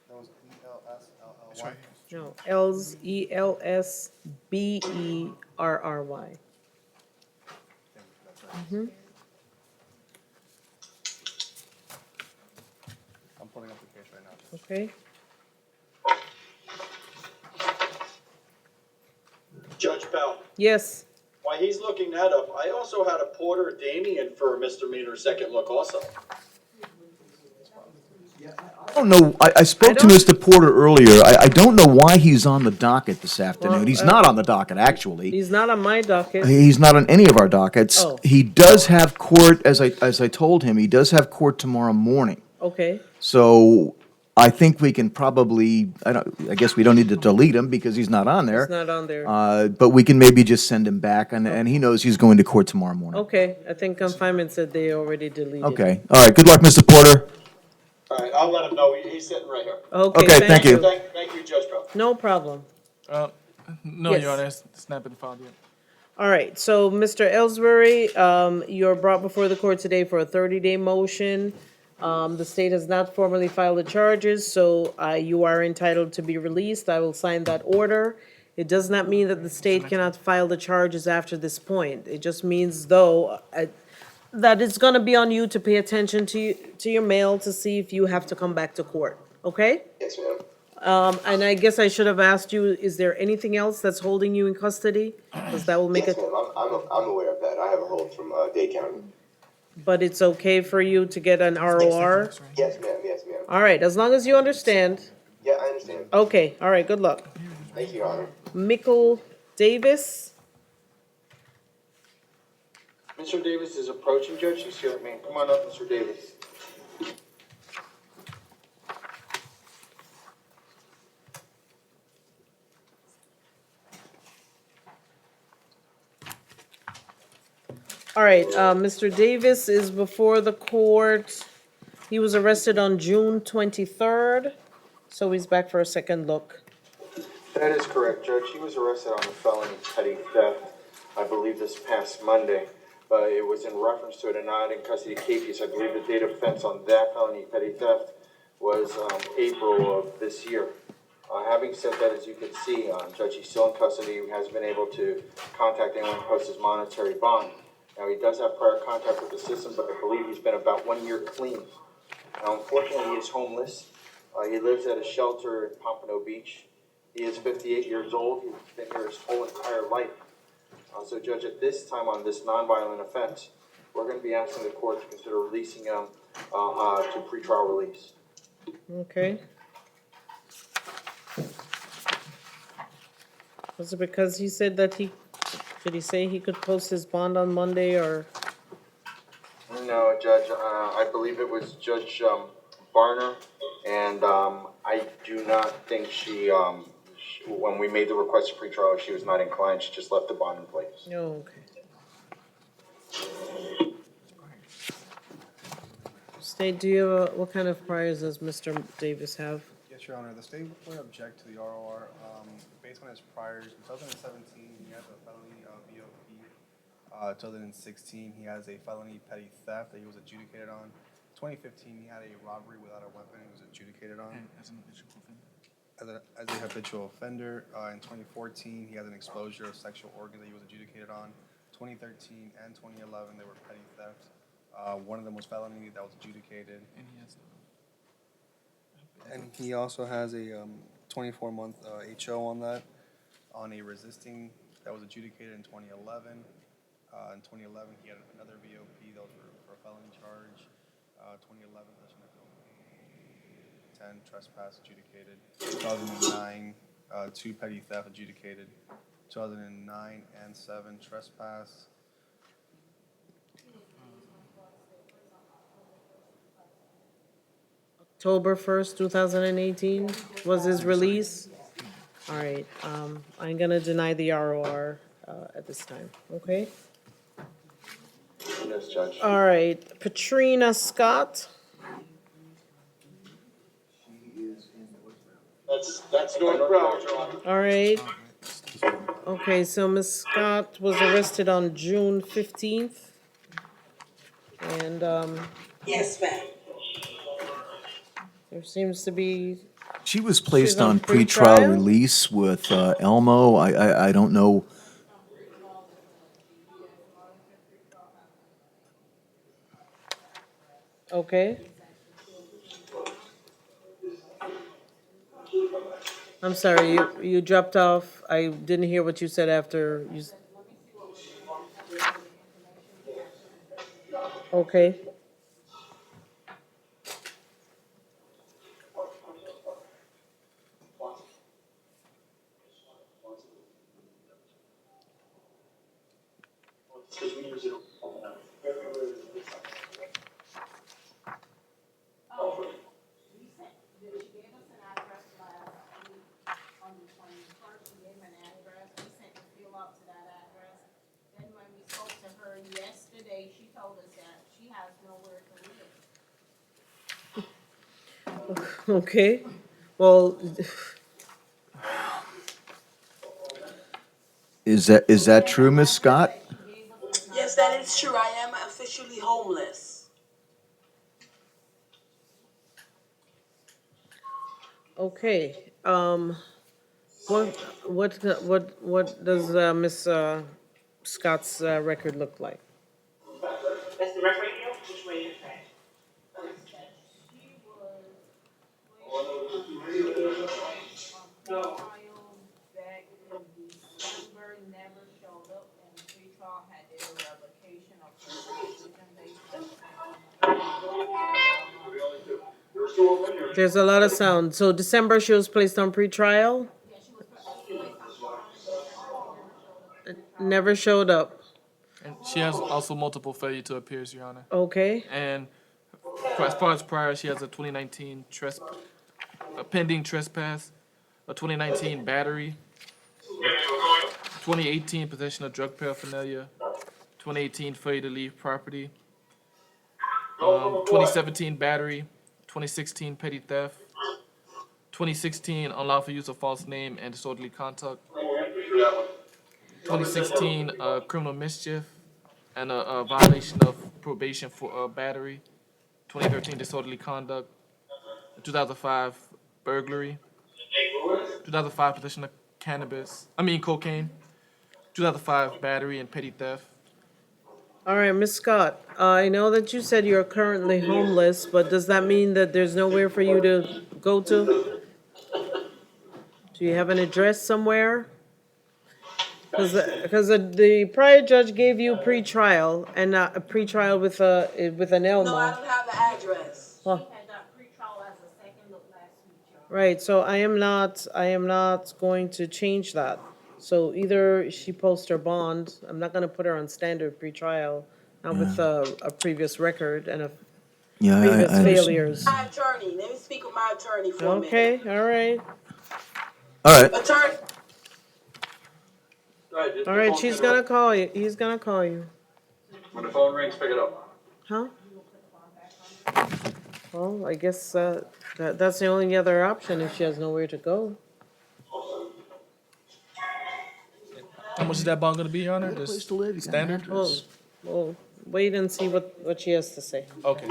That was ELSLLY. It's right here. No, Elsberry. I'm pulling up the case right now. Judge. Okay. Judge Bell, Yes. while he's looking that up, I also had a Porter Damien for a misdemeanor second look also. don't know, I spoke to don't- Mr. Porter earlier. I don't know why he's on the docket this afternoon. Well, He's not on the docket, actually. He's not on my docket. He's not on any of our dockets. Oh. He does have court, as I told him, he does have court tomorrow morning. Okay, So I think we can probably, I guess we don't need to delete him because he's not on there. it's not on there. But we can maybe just send him back, and he knows he's going to court tomorrow morning. Okay, I think confinement said they already deleted. Okay, all right, good luck, Mr. Porter. All right, I'll let him know. He's sitting right here. Okay, thank you. Thank you, Judge Pell. No problem. No, Yes. Your Honor, it's not been filed yet. All right, so Mr. Ellsbury, you're brought before the court today for a 30-day motion. The state has not formally filed the charges, so you are entitled to be released. I will sign that order. It does not mean that the state cannot file the charges after this point. It just means, though, that it's gonna be on you to pay attention to your mail to see if you have to come back to court, okay? Yes, ma'am. And I guess I should have asked you, is there anything else that's holding you in custody? Because that will make Yes, it, ma'am. I'm aware of that. I have a hold from Dade County. but it's okay for you to get an ROR? Yes, ma'am. Yes, ma'am. All right, as long as you understand. Yeah, I understand. Okay, all right, good luck. Thank you, Your Honor. Mickle Davis? Mr. Davis is approaching, Judge. He's here, man. Come on up, Mr. Davis. All right, Mr. Davis is before the court. He was arrested on June 23rd, so he's back for a second look. That is correct, Judge. He was arrested on a felony petty theft, I believe this past Monday. It was in reference to a denied in custody case. I believe the date of offense on that felony petty theft was April of this year. Having said that, as you can see, Judge, he's still in custody. He hasn't been able to contact anyone to post his monetary bond. Now, he does have prior contact with the system, but I believe he's been about 1 year clean. Now, unfortunately, he is homeless. He lives at a shelter in Pompano Beach. He is 58 years old. He's been here his whole entire life. So, Judge, at this time on this nonviolent offense, we're going to be asking the court to consider releasing him to pretrial release. Okay. Was it because he said that did he say he could post his bond on Monday or? No, Judge, I believe it was Judge Barner, and I do not think when we made the request for pretrial, she was not inclined. She just left the bond in place. No, okay. State, do you have, what kind of priors does Mr. Davis have? Yes, Your Honor, the state would object to the ROR, based on his priors. In 2017, he has a felony BOP. 2016, he has a felony petty theft that he was adjudicated on. 2015, he had a robbery without a weapon he was adjudicated on. As an habitual offender. As a habitual offender. In 2014, he has an exposure of sexual organs that he was adjudicated on. 2013 and 2011, they were petty thefts. One of them was felony that was adjudicated. And he also has a 24-month HO on that, on a resisting that was adjudicated in 2011. In 2011, he had another VOP that was for a felony charge. 2011, possession of 10 trespass adjudicated. 2009, 2 petty theft adjudicated. 2009 and 7 trespass. October 1st, 2018 was his release? All right, I'm gonna deny the ROR at this time, okay? Yes, Judge. All right, Patrina Scott? That's North Broward, Your Honor. All right. Okay, so Ms. Scott was arrested on June 15th. And, Yes, ma'am. there seems to be, She was placed She's on on pretrial pretrial? release with Elmo. I don't know. okay. I'm sorry, you dropped off. I didn't hear what you said after you. Okay. Because we use it all the time. She gave us an address last week on the 21st. She gave an address. We sent the fill out to that address. Then when we spoke to her yesterday, she told us that she has nowhere to live. Okay, well, Is that true, Ms. Scott? Yes, that is true. I am officially homeless. okay, what does, Miss, Scott's, record look like? That's the rec radio? Which way is that? She was pre-trial back in December, never showed up, and pre-trial had did a revocation of her supervision based on There's a lot of sound. So December, she was placed on pretrial? yeah, she was placed on bond in December, she never showed up at pre-trial. Never showed up. And she has also multiple failure to appears, Your Honor. Okay, And as far as prior, she has a 2019 a pending trespass, a 2019 battery, 2018 possession of drug paraphernalia, 2018 failure to leave property, 2017 battery, 2016 petty theft, 2016 unlawful use of false name and disorderly conduct, 2016 criminal mischief, and a violation of probation for battery, 2013 disorderly conduct, 2005 burglary, 2005 possession of cocaine, 2005 battery and petty theft. all right, Miss Scott, I know that you said you're currently homeless, but does that mean that there's nowhere for you to go to? Do you have an address somewhere? Because the prior judge gave you pre-trial and not a pre-trial with an No, I Elmo. don't have the address. Well, She had got pre-trial as a second look last week, Your Honor. right, so I am not going to change that. So either she posts her bond, I'm not gonna put her on standard pretrial, not with a previous record and a Yeah, previous I understand. failures. My attorney. Let me speak with my attorney for a minute. Okay, all right, All right. Attorney. Go ahead, just all the right, phone she's pick it gonna up. call you, he's gonna call you, When the phone rings, pick it up. huh? Well, I guess, that's the only other option if she has nowhere to go. How much is that bond gonna be, Your Honor? You got a place Just to live, you got an standard? Well, address. well, wait and see what she has to say. Okay.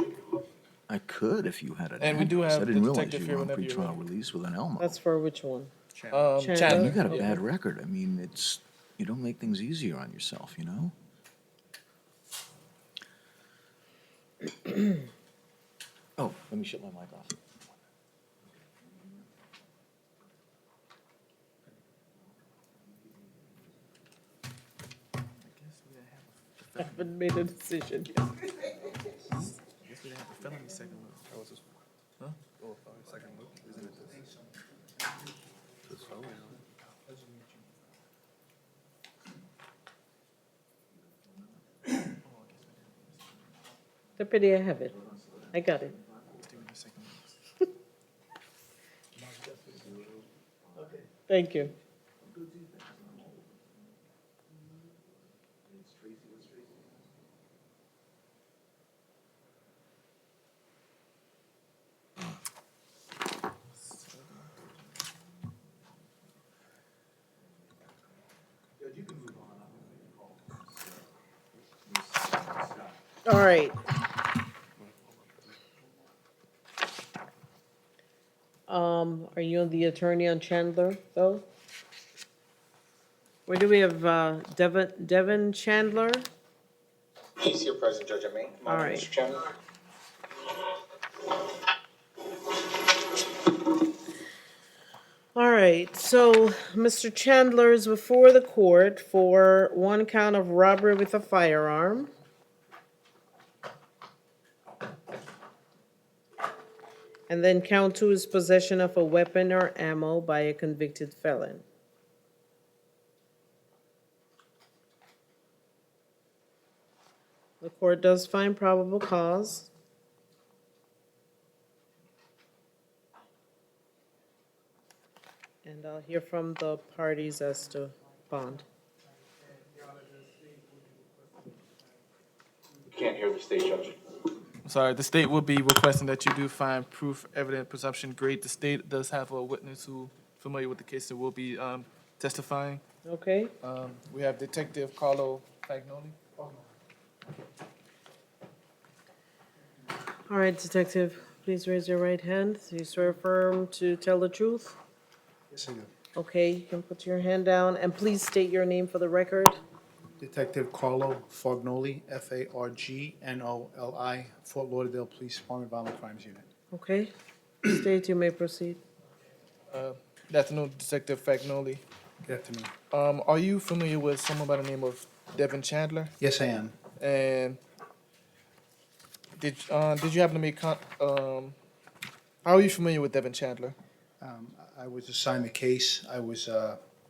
I could if you had an And we do address. have I didn't the realize detective you here were on whenever you're pretrial ready. release with an Elmo. That's for which one? You Chandler. got a Yeah. bad record. I mean, you don't make things easier on yourself, you know? Oh, let me shut my mic off. I haven't made a decision yet. I guess we didn't have a felony second look. That was this one. Huh? Oh, second look, isn't it this? This phone. Deputy, I have it. I got it. Give me the second look. Thank you. All right. Are you the attorney on Chandler, though? Where do we have, Devin Chandler? He's here present, Judge, I mean. All right. Mr. Chairman. All right, so Mr. Chandler is before the court for one count of robbery with a firearm. And then count two is possession of a weapon or ammo by a convicted felon. The court does find probable cause. And I'll hear from the parties as to bond. Can't hear the state, Judge. Sorry, the state will be requesting that you do find proof, evidence, presumption great. The state does have a witness who familiar with the case that will be testifying. Okay? We have Detective Carlo Fagnoli. All right, Detective, please raise your right hand. Do you swear affirm to tell the truth? Yes, I do. Okay, you can put your hand down, and please state your name for the record. Detective Carlo Fagnoli, Fargnoli, Fort Lauderdale Police Department, Violent Crimes Unit. Okay? State, you may proceed. Good afternoon, Detective Fagnoli. Good afternoon. Are you familiar with someone by the name of Devin Chandler? Yes, I am. And did you happen to make how are you familiar with Devin Chandler? I was assigned the case. I was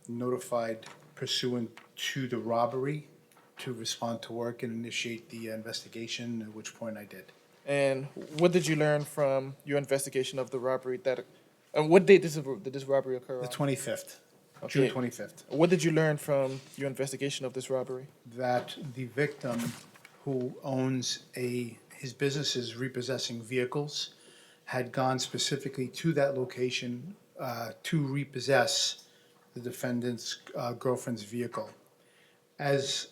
notified pursuant to the robbery to respond to work and initiate the investigation, at which point I did. And what did you learn from your investigation of the robbery that what date did this robbery occur The on? 25th, Okay. June 25th. What did you learn from your investigation of this robbery? That the victim, who owns his business is repossessing vehicles, had gone specifically to that location to repossess the defendant's girlfriend's vehicle. As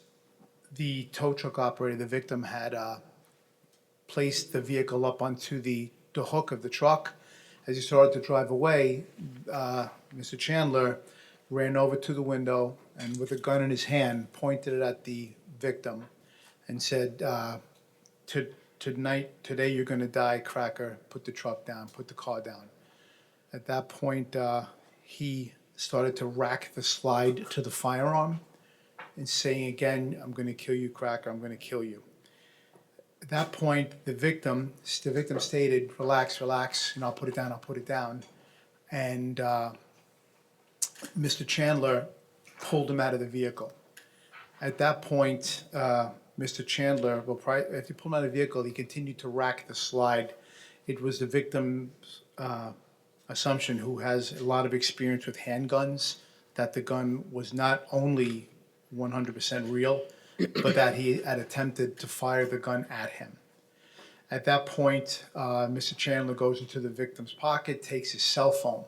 the tow truck operator, the victim had placed the vehicle up onto the hook of the truck. As he started to drive away, Mr. Chandler ran over to the window and with a gun in his hand pointed it at the victim and said, today you're gonna die, cracker, put the truck down, put the car down. At that point, he started to rack the slide to the firearm and saying again, I'm gonna kill you, cracker, I'm gonna kill you. At that point, the victim stated, relax, relax, I'll put it down. And Mr. Chandler pulled him out of the vehicle. At that point, Mr. Chandler, after he pulled him out of the vehicle, he continued to rack the slide. It was the victim's assumption, who has a lot of experience with handguns, that the gun was not only 100% real, but that he had attempted to fire the gun at him. At that point, Mr. Chandler goes into the victim's pocket, takes his cell phone.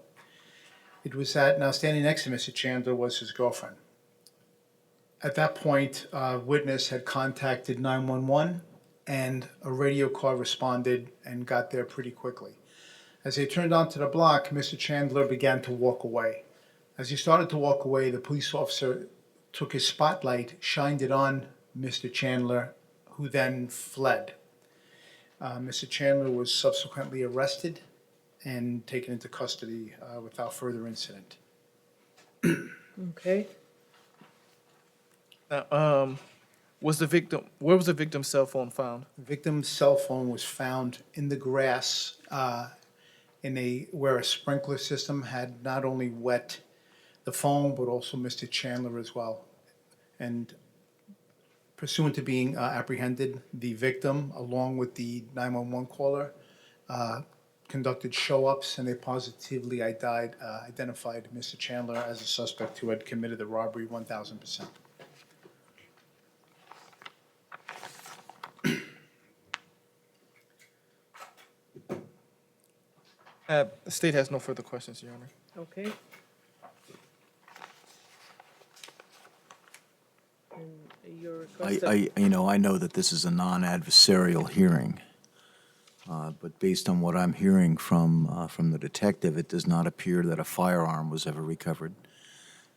It was now standing next to Mr. Chandler was his girlfriend. At that point, a witness had contacted 911 and a radio car responded and got there pretty quickly. As they turned onto the block, Mr. Chandler began to walk away. As he started to walk away, the police officer took his spotlight, shined it on Mr. Chandler, who then fled. Mr. Chandler was subsequently arrested and taken into custody without further incident. Okay? Now, where was the victim's cell phone found? The victim's cell phone was found in the grass where a sprinkler system had not only wet the phone, but also Mr. Chandler as well. And pursuant to being apprehended, the victim, along with the 911 caller, conducted show-ups, and they positively identified Mr. Chandler as a suspect who had committed the robbery 1,000%. The state has no further questions, Your Honor. Okay. And your request I know that this is a non-adversarial hearing, but based on what I'm hearing from the detective, it does not appear that a firearm was ever recovered.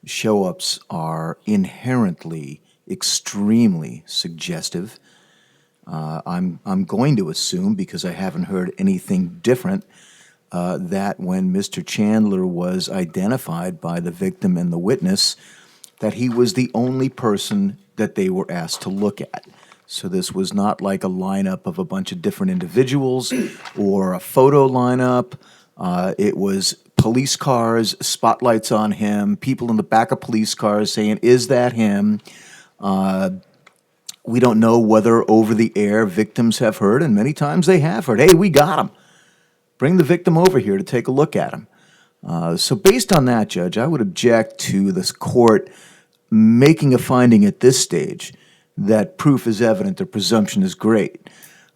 Show-ups are inherently extremely suggestive. I'm going to assume, because I haven't heard anything different, that when Mr. Chandler was identified by the victim and the witness, that he was the only person that they were asked to look at. So this was not like a lineup of a bunch of different individuals or a photo lineup. It was police cars, spotlights on him, people in the back of police cars saying, is that him? We don't know whether over the air victims have heard, and many times they have heard, hey, we got him. Bring the victim over here to take a look at him. So based on that, Judge, I would object to this court making a finding at this stage that proof is evident, the presumption is great.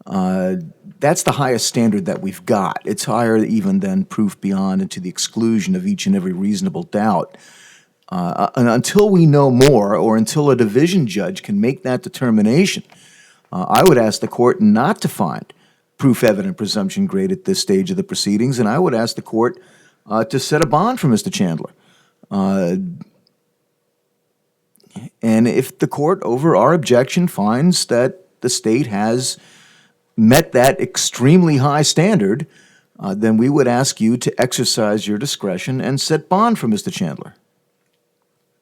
That's the highest standard that we've got. It's higher even than proof beyond and to the exclusion of each and every reasonable doubt. And until we know more, or until a division judge can make that determination, I would ask the court not to find proof evident presumption great at this stage of the proceedings, and I would ask the court to set a bond for Mr. Chandler. And if the court, over our objection, finds that the state has met that extremely high standard, then we would ask you to exercise your discretion and set bond for Mr. Chandler.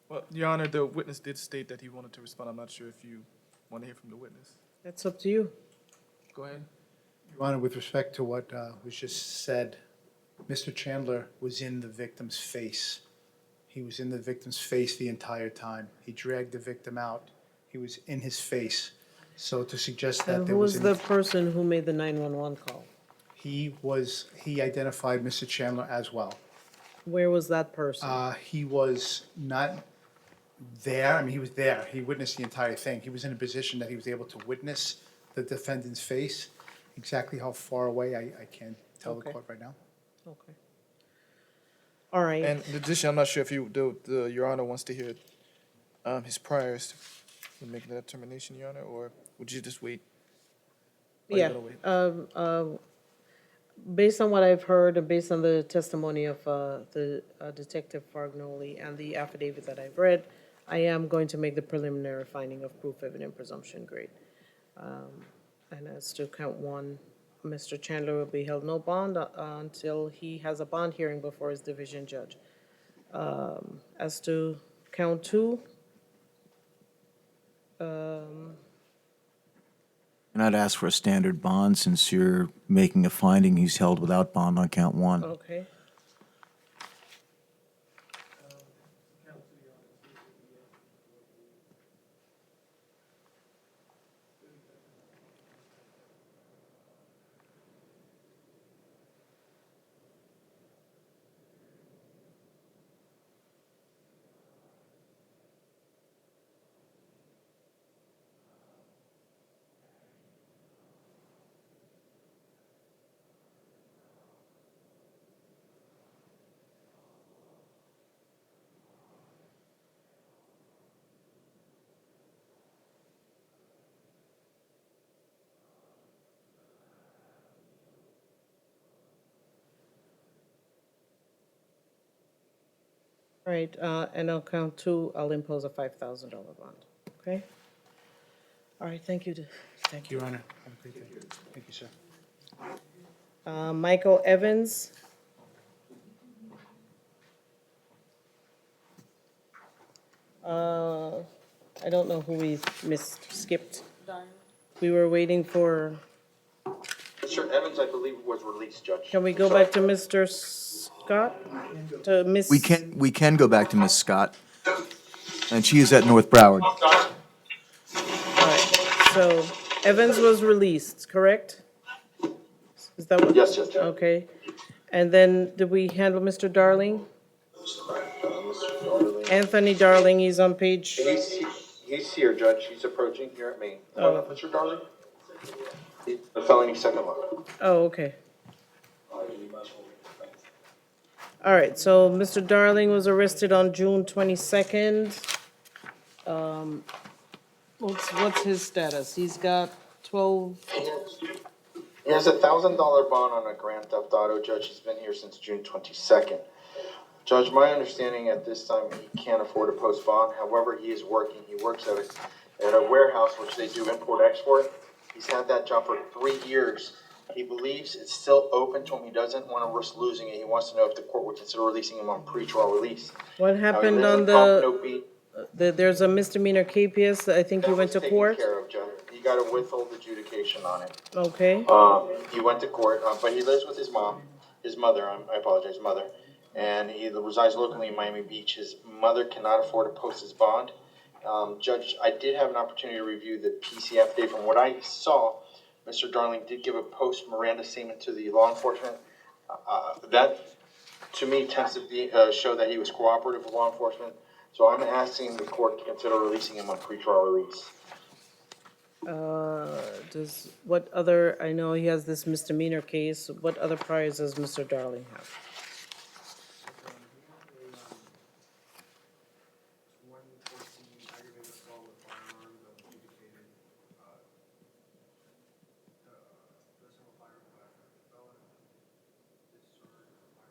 Well, Your Honor, the witness did state that he wanted to respond. I'm not sure if you want to hear from the witness. That's up to you. Go ahead. Your Honor, with respect to what was just said, Mr. Chandler was in the victim's face. He was in the victim's face the entire time. He dragged the victim out. He was in his face. So to suggest that And there who was... was the person who made the 911 call? He identified Mr. Chandler as well. Where was that person? He was not there. I mean, he was there. He witnessed the entire thing. He was in a position that he was able to witness the defendant's face. Exactly how far away, I can't tell the Okay. court right now. Okay. All right. And in addition, I'm not sure if Your Honor wants to hear his priors when making that determination, Your Honor, or would you just wait? Are you Yeah. gonna wait? Based on what I've heard and based on the testimony of the Detective Fargnoli and the affidavit that I've read, I am going to make the preliminary finding of proof evident presumption grade. And as to count one, Mr. Chandler will be held no bond until he has a bond hearing before his division judge. As to count two, And I'd ask for a standard bond since you're making a finding he's held without bond on count one. okay. All right, and on count two, I'll impose a $5,000 bond, okay? All right, thank you. Thank you. Your Honor, have a great day. Thank you, sir. Michael Evans. I don't know who we skipped. We were waiting for, Mr. Evans, I believe, was released, Judge. can we go back to Mr. Scott? To Miss? We can go back to Miss Scott, and she is at North Broward. All right, so Evans was released, correct? Is that what? Yes, Judge. Okay. And then did we handle Mr. Darling? Mr. Darling. Anthony Darling, he's on page, He's here, Judge. He's approaching here at me. Oh. Mr. Darling? The felony second level. oh, okay. All right, so Mr. Darling was arrested on June 22nd. What's his status? He's got 12, He has a $1,000 bond on a Grand Theft Auto, Judge. He's been here since June 22nd. Judge, my understanding at this time, he can't afford to post bond. However, he is working. He works at a warehouse which they do import-export. He's had that job for 3 years. He believes it's still open to him. He doesn't want to risk losing it. He wants to know if the court would consider releasing him on pretrial release. what Now, he happened lives on in Pompano Beach. there's a misdemeanor KPS, I think you went to That was court? taken care of, Judge. He got a withhold adjudication on it. Okay, He went to court, but he lives with his mother, I apologize, mother. And he resides locally in Miami Beach. His mother cannot afford to post his bond. Judge, I did have an opportunity to review the PCF data. From what I saw, Mr. Darling did give a post-Miranda statement to the law enforcement. That, to me, tends to be, show that he was cooperative with law enforcement. So I'm asking the court to consider releasing him on pretrial release. What other, I know he has this misdemeanor case, what other priors does Mr. Darling have? 2014 aggravated assault with firearms adjudicated, possession of a firearm by a felon, discharge of a firearm.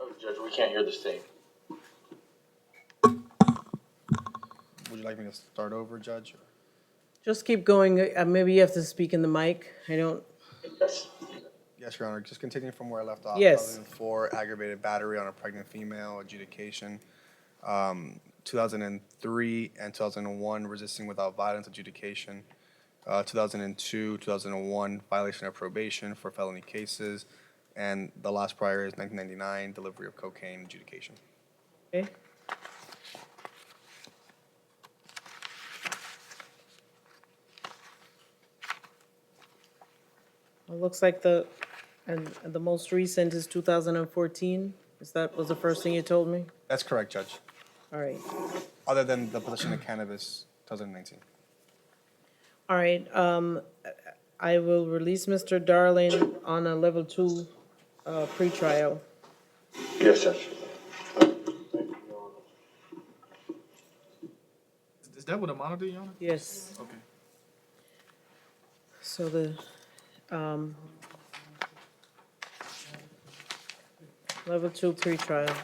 Oh, Judge, we can't hear the state. Would you like me to start over, Judge? Just keep going, maybe you have to speak in the mic, I don't, Yes. Yes, Your Honor. Just continuing from where I left off. Yes. 2004 aggravated battery on a pregnant female adjudication. 2003 and 2001 resisting without violence adjudication. 2002, 2001 violation of probation for felony cases. And the last prior is 1999 delivery of cocaine adjudication. okay? It looks like and the most recent is 2014, was the first thing you told me? That's correct, Judge. All right. Other than the possession of cannabis, 2019. All right, I will release Mr. Darling on a level 2 pretrial. Yes, Judge. Is that what a monitor, Your Honor? Yes. Okay. So the, level 2 pretrial.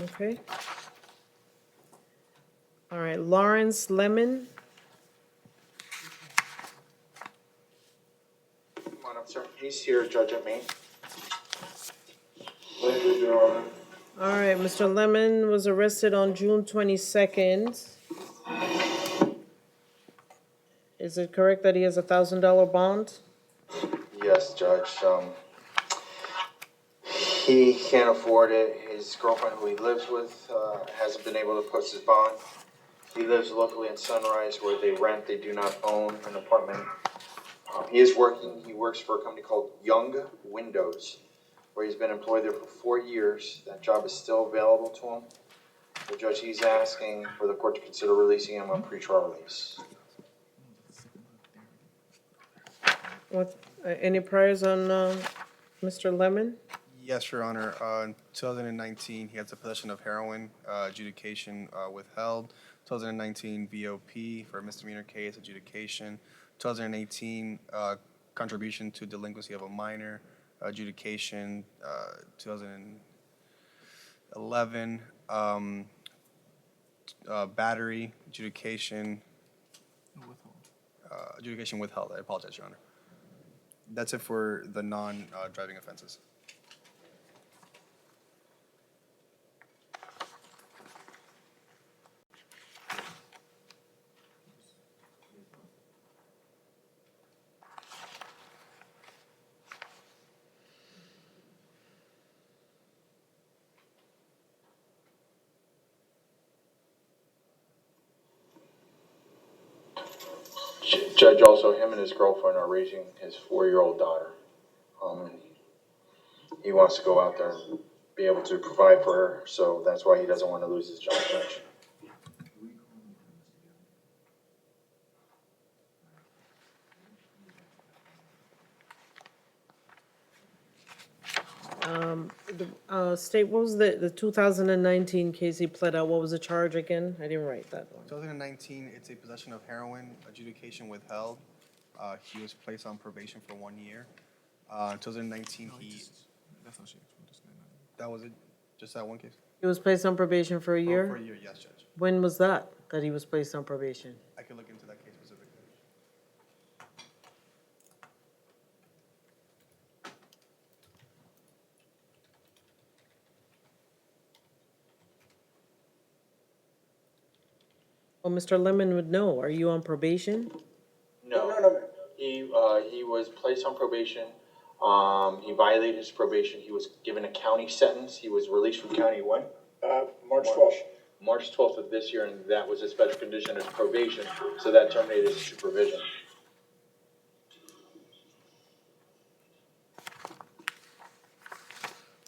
Okay. All right, Lawrence Lemon. Come on up, sir. He's here, Judge, at me. Thank you, Your Honor. All right, Mr. Lemon was arrested on June 22nd. Is it correct that he has a $1,000 bond? Yes, Judge. He can't afford it. His girlfriend, who he lives with, hasn't been able to post his bond. He lives locally in Sunrise, where they rent. They do not own an apartment. He is working. He works for a company called Young Windows, where he's been employed there for 4 years. That job is still available to him. The judge, he's asking for the court to consider releasing him on pretrial release. What, any priors on Mr. Lemon? Yes, Your Honor. In 2019, he has a possession of heroin adjudication withheld. 2019 VOP for a misdemeanor case adjudication. 2018 contribution to delinquency of a minor adjudication. 2011 battery adjudication. Adjudication withheld. I apologize, Your Honor. That's it for the non-driving offenses. Judge, also, him and his girlfriend are raising his 4-year-old daughter. He wants to go out there and be able to provide for her, so that's why he doesn't want to lose his job, Judge. State, what was the 2019 case he pled out? What was the charge again? I didn't write that one. 2019, it's a possession of heroin, adjudication withheld. He was placed on probation for 1 year. 2019, That's not shit. that was it? Just that one case? He was placed on probation for a year? For a year, yes, Judge. When was that he was placed on probation? I can look into that case specifically. Well, Mr. Lemon would know. Are you on probation? No. He was placed on probation. He violated his probation. He was given a county sentence. He was released from county when? March 12th. March 12th of this year, and that was a special condition as probation, so that terminated his supervision.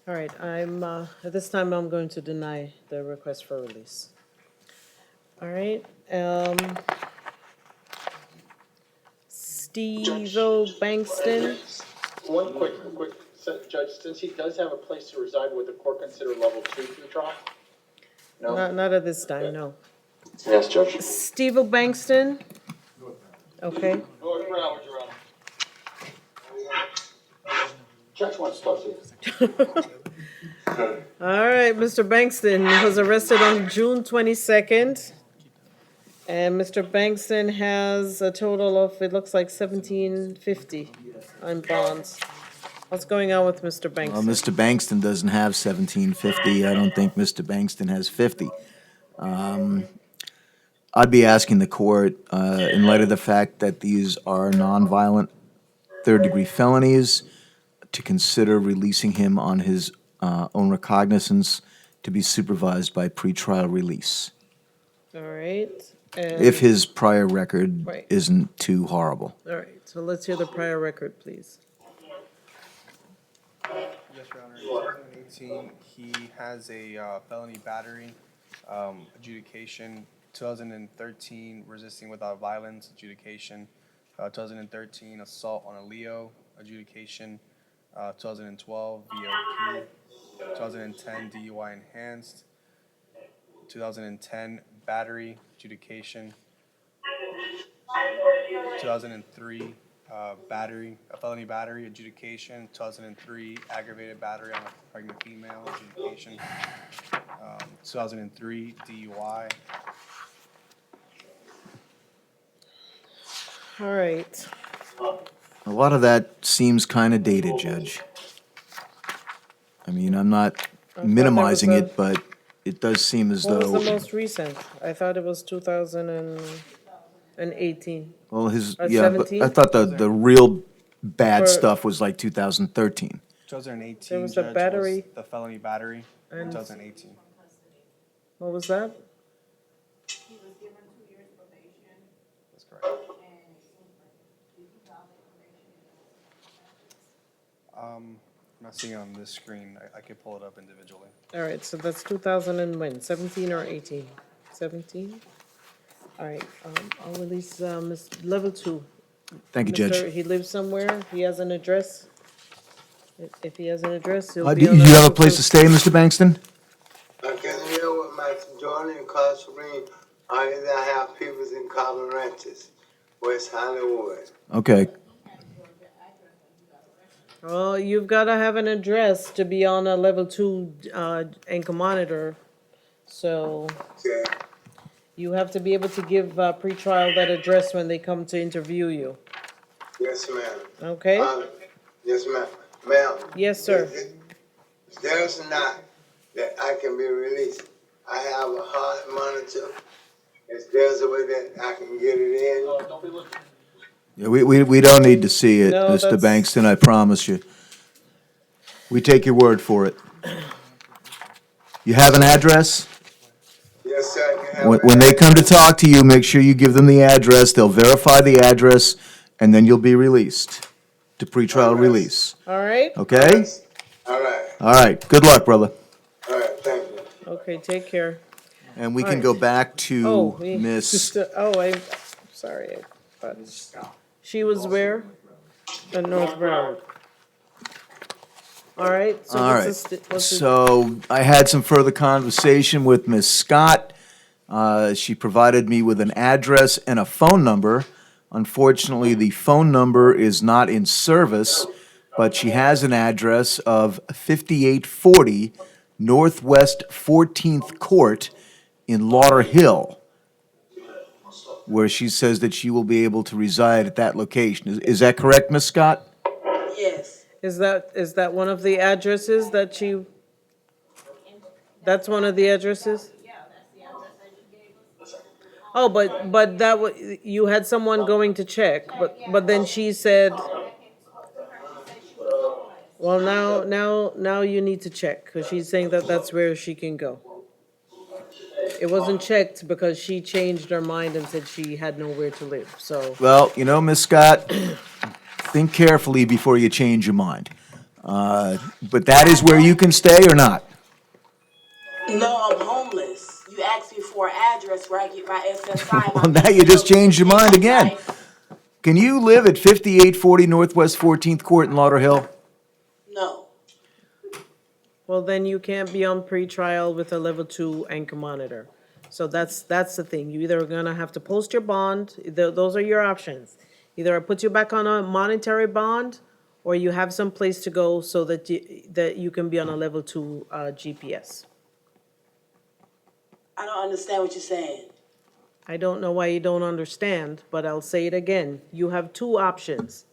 All right, at this time, I'm going to deny the request for release. All right, Steve-O Bankston. One quick, Judge, since he does have a place to reside, would the court consider level 2 pre-trial? No? Not at this time, no. Yes, Judge. Steve-O Bankston? Okay. North Broward, Your Honor. Judge wants to talk to you. All right, Mr. Bankston was arrested on June 22nd. And Mr. Bankston has a total of, it looks like $1,750 on bonds. What's going on with Mr. Well, Bankston? Mr. Bankston doesn't have 1750. I don't think Mr. Bankston has 50. I'd be asking the court, in light of the fact that these are nonviolent third-degree felonies, to consider releasing him on his own recognizance to be supervised by pretrial release, All right. and- if his prior record Right. isn't too horrible. All right, so let's hear the prior record, please. Yes, Your Honor. In 2018, he has a felony battery adjudication. 2013, resisting without violence adjudication. 2013, assault on a Leo adjudication. 2012, VOP. 2010, DUI enhanced. 2010, battery adjudication. 2003, felony battery adjudication. 2003, aggravated battery on a pregnant female adjudication. 2003, DUI. All right. A lot of that seems kind of dated, Judge. I mean, I'm not minimizing there was it, but it does seem as What was the though, most recent? I thought it was 2018. well, his, Or yeah, but 17? I thought the real bad Or- stuff was like 2013. 2018, There was a Judge, battery. was the felony battery. And- 2018. What was that? He was given 2 years probation, That's correct. and it seems like he violated probation. I'm not seeing it on this screen. I could pull it up individually. All right, so that's 2000 and when, 17 or 18? 17? All right, I'll release, level 2. Thank you, Judge. He lives somewhere, he has an address? If he has an address, he'll Do be on you the have a level place 2. to stay, Mr. Bankston? I can hear with my Jordan incarcerated. I have people in Carbon Ranches, West Hollywood. Okay. Well, you've got to have an address to be on a level 2 anchor monitor. So Okay. you have to be able to give pretrial that address when they come to interview you, Yes, ma'am. okay? Yes, ma'am. Ma'am. Yes, sir. There's not that I can be released. I have a heart monitor. If there's a way that I can get it in. Don't be looking. Yeah, we don't need to see it, No, Mr. that's- Bankston, I promise you. We take your word for it. You have an address? Yes, sir. I can have When they come to talk to you, make sure you give them the address. They'll verify the address, and then you'll be released to pretrial release. All right? Okay? All right. All right. Good luck, brother. All right. Thank you. Okay, take care. And we can All go right. back Oh, to we- Miss. sorry. I thought she was where? In North Broward. All right. So All what's right. this- what's this- So I had some further conversation with Ms. Scott. She provided me with an address and a phone number. Unfortunately, the phone number is not in service, but she has an address of 5840 Northwest 14th Court in Lauderhill, where she says that she will be able to reside at that location. Is that correct, Ms. Scott? Yes. Is that one of the addresses that that's one of the addresses? Yeah, that's the address that you gave us. Oh, but that wa, you had someone going to check, but then she said, well, now you need to check, because she's saying that that's where she can go. It wasn't checked because she changed her mind and said she had nowhere to live, so. Well, you know, Ms. Scott, think carefully before you change your mind. But that is where you can stay or not? No, I'm homeless. You asked me for an address where I get my SSI. Well, now you just changed your mind again. Can you live at 5840 Northwest 14th Court in Lauderhill? No. Well, then you can't be on pretrial with a level 2 anchor monitor. So that's the thing. You either are gonna have to post your bond, those are your options. Either I put you back on a monetary bond, or you have some place to go so that you can be on a level 2 GPS. I don't understand what you're saying. I don't know why you don't understand, but I'll say it again. You have two options.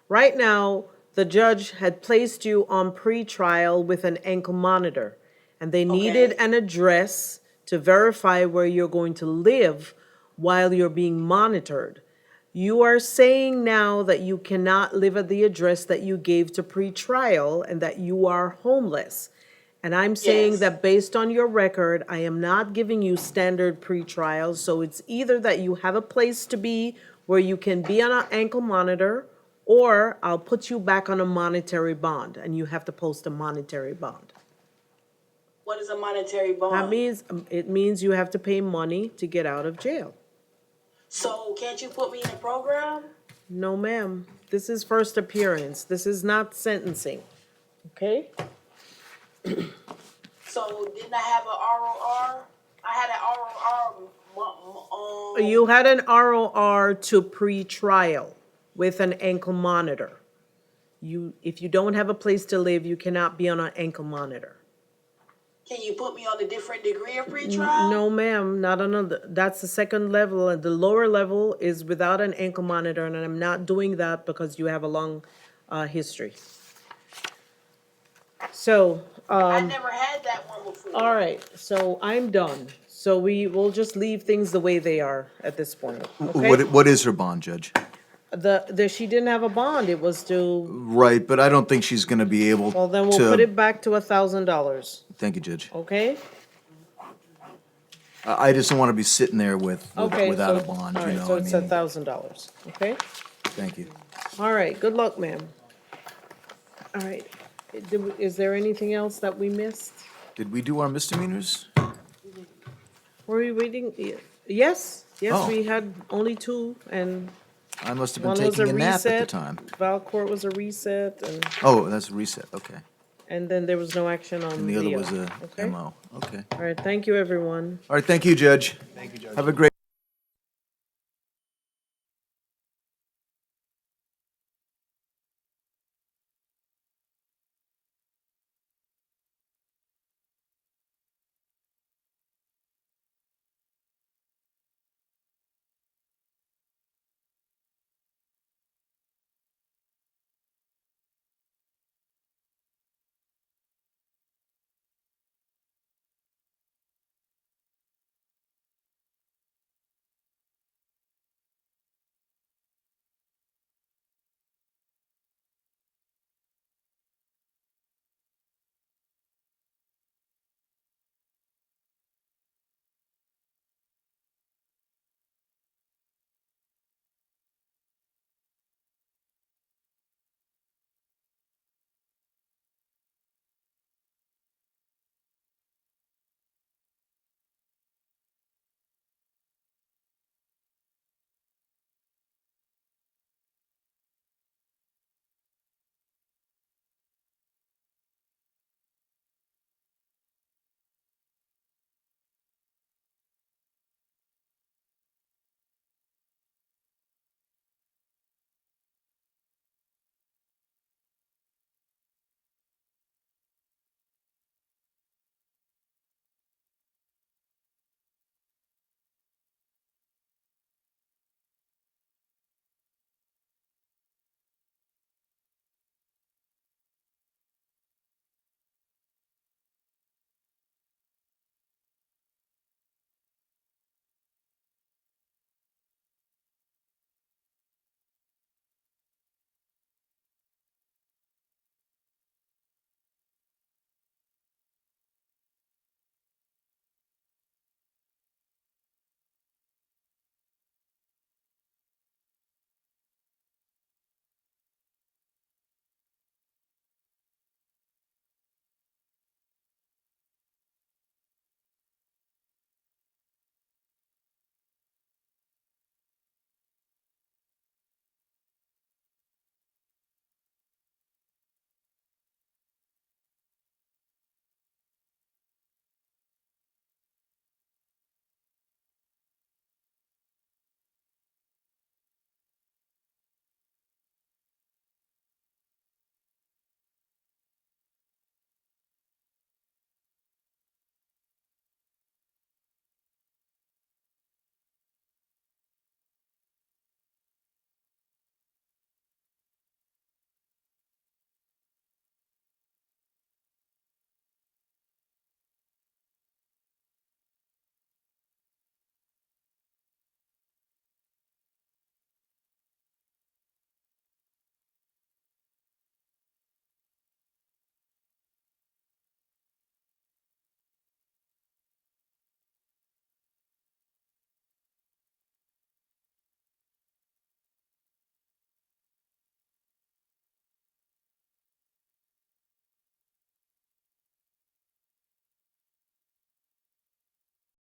Right now, the judge had placed you on pretrial with an ankle monitor, and they needed an address to verify where you're going to live while you're being monitored. You are saying now that you cannot live at the address that you gave to pretrial and that you are homeless. And I'm saying that based on your record, I am not giving you standard pretrials, so it's either that you have a place to be where you can be on an ankle monitor, or I'll put you back on a monetary bond, and you have to post a monetary bond. What is a monetary bond? That means, it means you have to pay money to get out of jail. So can't you put me in a program? No, ma'am. This is first appearance. This is not sentencing. Okay? So didn't I have an ROR? I had an ROR. You had an ROR to pre-trial with an ankle monitor. If you don't have a place to live, you cannot be on an ankle monitor. Can you put me on a different degree of pretrial? No, ma'am, not on that's the second level, and the lower level is without an ankle monitor, and I'm not doing that because you have a long history. So, I never had that one before. all right, so I'm done. So we will just leave things the way they are at this point, okay? What is her bond, Judge? She didn't have a bond, it was to, Right, but I don't think she's gonna be able to. well, then we'll put it back to $1,000, Thank you, Judge. okay? I just don't want to be sitting there Okay, without a so- bond, all you right, know, so I it's mean, $1,000, okay? thank you. All right, good luck, ma'am. All right, is there anything else that we missed? Did we do our misdemeanors? Were we waiting? Yes, Oh. we had only two, and I must have been one was a taking a nap at the reset. time. Valcourt was a reset, Oh, that's a reset, okay. and then there was no action on And the other Leo. was a Okay? MO, okay. All right, thank you, everyone. All right, thank you, Judge. Thank you, Judge. Have a great